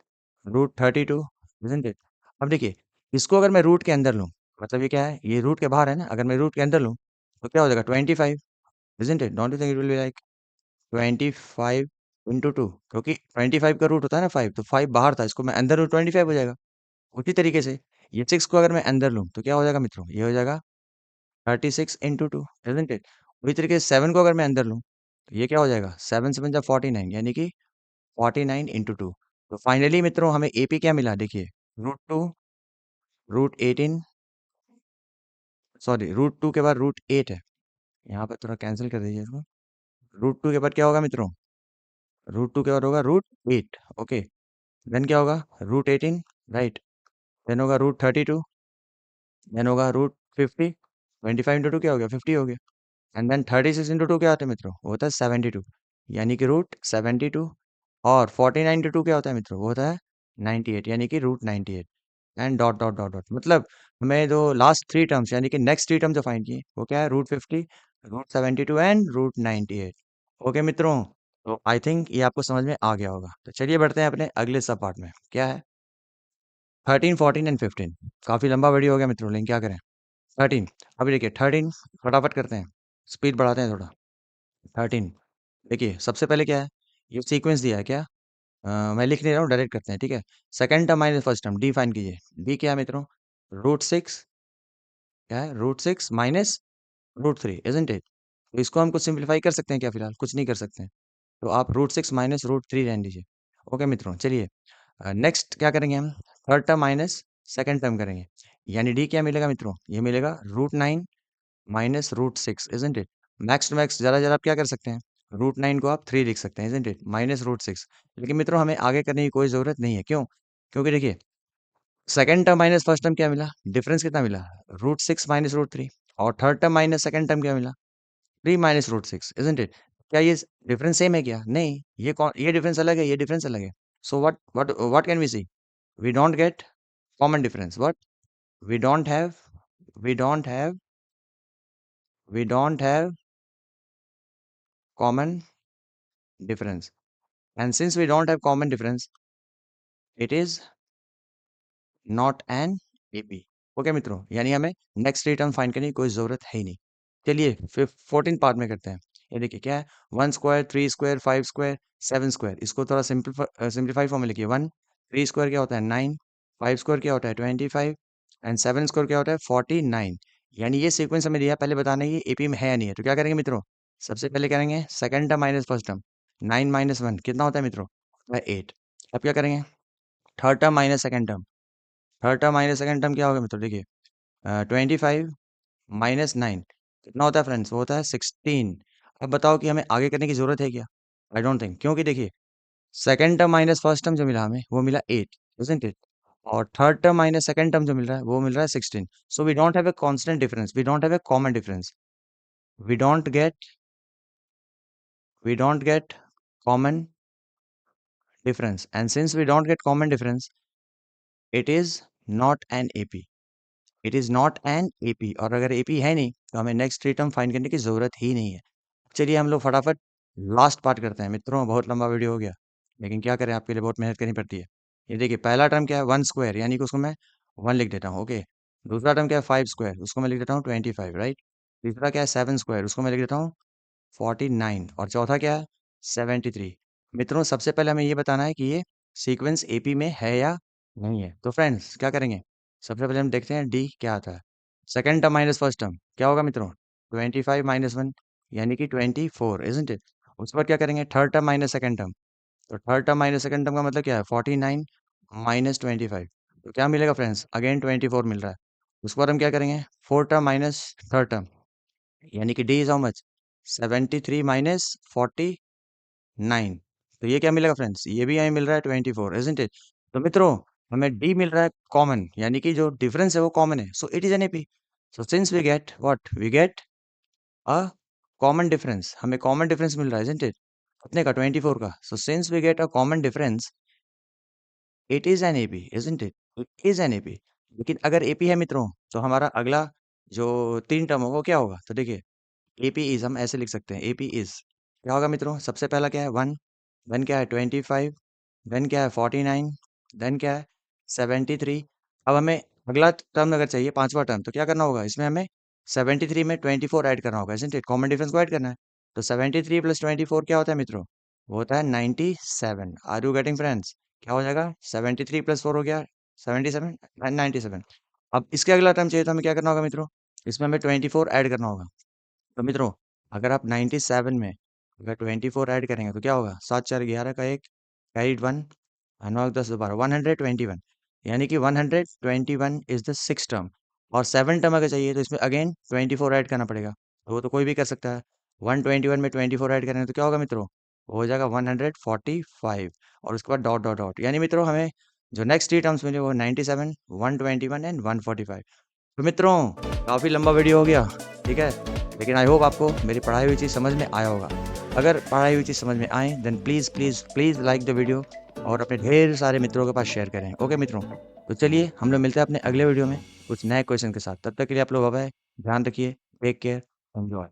root 32 isn't it? अब देखिए इसको अगर मैं रूट के अंदर लूँ मतलब ये क्या है? ये रूट के बाहर है ना, अगर मैं रूट के अंदर लूँ तो क्या हो जाएगा? 25 isn't it? Don't you think it will be like 25 into to? क्योंकि 25 का रूट होता है ना 5, तो 5 बाहर था, इसको मैं अंदर लूँ 25 हो जाएगा। उसी तरीके से ये 6 को अगर मैं अंदर लूँ तो क्या हो जाएगा मित्रों? ये हो जाएगा 36 इंटू टू इजंट इट? उसी तरीके से 7 को अगर मैं अंदर लूँ तो ये क्या हो जाएगा? 7 7 जा 49 यानी कि 49 इंटू टू। तो फाइनली मित्रों हमें एपी क्या मिला? देखिए रूट 2 रूट 18 सॉरी रूट 2 के बाद रूट 8 है। यहाँ पर थोड़ा कैंसिल कर दीजिए इसको। रूट 2 के बाद क्या होगा मित्रों? रूट 2 के बाद होगा रूट 8। ओके देन क्या होगा? Root 18 right. देन होगा रूट 32 देन होगा रूट 50। 25 इंटू टू क्या हो गया? 50 हो गया। एंड देन 36 इंटू टू क्या होता है मित्रों? वो होता है 72 यानी कि रूट 72। और 49 इंटू टू क्या होता है मित्रों? वो होता है 98 यानी कि root 98 and dot dot dot dot. मतलब हमें जो लास्ट थ्री टर्म्स यानी कि नेक्स्ट थ्री टर्म जो फाइंड किए वो क्या है? Root 50 root 72 and root 98। Okay मित्रों तो आई थिंक ये आपको समझ में आ गया होगा। तो चलिए बढ़ते हैं अपने अगले सब पार्ट में। क्या है? 13 14 एंड 15। काफी लंबा वीडियो हो गया मित्रों लेकिन क्या करें। 13 अभी देखिए 13 फटाफट करते हैं, स्पीड बढ़ाते हैं थोड़ा। 13 देखिए सबसे पहले क्या है? ये सीक्वेंस दिया है क्या? मैं लिख नहीं रहा हूँ डायरेक्ट करते हैं ठीक है। Second term minus first term define कीजिए। डी क्या है मित्रों? रूट 6 क्या है? Root 6 minus root 3 isn't it? तो इसको हम कुछ सिंप्लीफाई कर सकते हैं क्या? फिलहाल कुछ नहीं कर सकते हैं। तो आप रूट 6 माइनस रूट 3 रहने दीजिए। ओके मित्रों चलिए नेक्स्ट क्या करेंगे हम? Third term minus second term करेंगे। यानी डी क्या मिलेगा मित्रों? ये मिलेगा root 9 minus root 6 isn't it? Max to max ज़्यादा ज़्यादा आप क्या कर सकते हैं? रूट 9 को आप 3 लिख सकते हैं इजंट इट? Minus root 6। लेकिन मित्रों हमें आगे करने की कोई ज़रूरत नहीं है। क्यों? क्योंकि देखिए second term minus first term क्या मिला? डिफरेंस कितना मिला? Root 6 minus root 3। और third term minus second term क्या मिला? 3 माइनस रूट 6 इजंट इट? क्या ये डिफरेंस सेम है क्या? नहीं, ये डिफरेंस अलग है, ये डिफरेंस अलग है। So what what what can we see? We don't get common difference. What? We don't have, we don't have, we don't have common difference. And since we don't have common difference, it is not an AP. Okay मित्रों, यानी हमें next term find करने की कोई जरूरत है ही नहीं। चलिए फिर 14 पार्ट में करते हैं। ये देखिए क्या है, 1 स्क्वायर, 3 स्क्वायर, 5 स्क्वायर, 7 स्क्वायर। इसको थोड़ा सिंप्लीफाई फॉर्म में लिखिए। 1 3 स्क्वायर क्या होता है 9, 5 स्क्वायर क्या होता है 25 एंड 7 स्क्वायर क्या होता है 49। यानी ये सीक्वेंस हमें दिया, पहले बताना है ये एपी में है या नहीं है। तो क्या करेंगे मित्रों, सबसे पहले करेंगे second term minus first term. 9 minus 1 कितना होता है मित्रों, होता है 8। अब क्या करेंगे, third term minus second term. Third term minus second term क्या होगा मित्रों, देखिए 25 माइनस 9 कितना होता है फ्रेंड्स, वो होता है 16। अब बताओ कि हमें आगे करने की जरूरत है क्या? आई डोंट थिंक, क्योंकि देखिए second term minus first term जो मिला हमें वो मिला 8, इजंट इट? और third term minus second term जो मिल रहा है वो मिल रहा है 16। So we don't have a constant difference, we don't have a common difference, we don't get we don't get common difference. And since we don't get common difference, it is not an AP, it is not an AP. और अगर AP है नहीं तो हमें next three term find करने की जरूरत ही नहीं है। चलिए हम लोग फटाफट लास्ट पार्ट करते हैं मित्रों। बहुत लंबा वीडियो हो गया, लेकिन क्या करें, आपके लिए बहुत मेहनत करनी पड़ती है। ये देखिए पहला टर्म क्या है 1 स्क्वायर, यानी कि उसको मैं 1 लिख देता हूँ। ओके, दूसरा टर्म क्या है 5 स्क्वायर, उसको मैं लिख देता हूँ 25, राइट। तीसरा क्या है 7 स्क्वायर, उसको मैं लिख देता हूँ 49। और चौथा क्या है 73। मित्रों सबसे पहले हमें ये बताना है कि ये सीक्वेंस एपी में है या नहीं है। तो फ्रेंड्स क्या करेंगे, सबसे पहले हम देखते हैं डी क्या आता है। Second term minus first term क्या होगा मित्रों, 25 माइनस 1 यानी कि 24, इजंट इट? उसके बाद क्या करेंगे, third term minus second term. तो third term minus second term का मतलब क्या है 49 माइनस 25। तो क्या मिलेगा फ्रेंड्स, अगेन 24 मिल रहा है। उसके बाद हम क्या करेंगे, fourth term minus third term, यानी कि D is how much 73 minus 49। तो ये क्या मिलेगा फ्रेंड्स, ये भी हमें मिल रहा है 24, इजंट इट? तो मित्रों हमें डी मिल रहा है कॉमन, यानी कि जो डिफरेंस है वो कॉमन है। So it is an AP. So since we get what, we get a common difference, हमें कॉमन डिफरेंस मिल रहा है, इजंट इट? कितने का, 24 का। So since we get a common difference, it is an AP, isn't it? It is an AP. लेकिन अगर AP है मित्रों, तो हमारा अगला जो तीन टर्म होगा वो क्या होगा, तो देखिए एपी इज हम ऐसे लिख सकते हैं, एपी इज क्या होगा मित्रों, सबसे पहला क्या है 1, देन क्या है 25, देन क्या है 49, देन क्या है 73। अब हमें अगला टर्म अगर चाहिए पांचवा टर्म, तो क्या करना होगा, इसमें हमें 73 में 24 ऐड करना होगा, isn't it? कॉमन डिफरेंस को ऐड करना है। तो 73 प्लस 24 क्या होता है मित्रों, वो होता है 97। Are you getting friends? क्या हो जाएगा, 73 प्लस 4 हो गया 77 एंड 97। अब इसके अगला टर्म चाहिए तो हमें क्या करना होगा मित्रों, इसमें हमें 24 ऐड करना होगा। तो मित्रों अगर आप 97 में अगर 24 ऐड करेंगे तो क्या होगा, 7 4 11 का 1, 8 1 9 10 12 121, यानी कि 121 इज द सिक्स टर्म। और सेवन टर्म अगर चाहिए तो इसमें अगेन 24 ऐड करना पड़ेगा। तो वो तो कोई भी कर सकता है। 121 में 24 ऐड करेंगे तो क्या होगा मित्रों, वो हो जाएगा 145। और उसके बाद डॉट डॉट डॉट, यानी मित्रों हमें जो नेक्स्ट थ्री टर्म्स मिले वो 97, 121 एंड 145। तो मित्रों काफ़ी लंबा वीडियो हो गया, ठीक है, लेकिन आई होप आपको मेरी पढ़ाई हुई चीज़ समझ में आया होगा। अगर पढ़ाई हुई चीज़ समझ में आए then please please please like the video और अपने ढेर सारे मित्रों के पास शेयर करें। ओके मित्रों, तो चलिए हम लोग मिलते हैं अपने अगले वीडियो में कुछ नए क्वेश्चन के साथ। तब तक के लिए आप लोग बाय, ध्यान रखिए, टेक केयर, एंजॉय।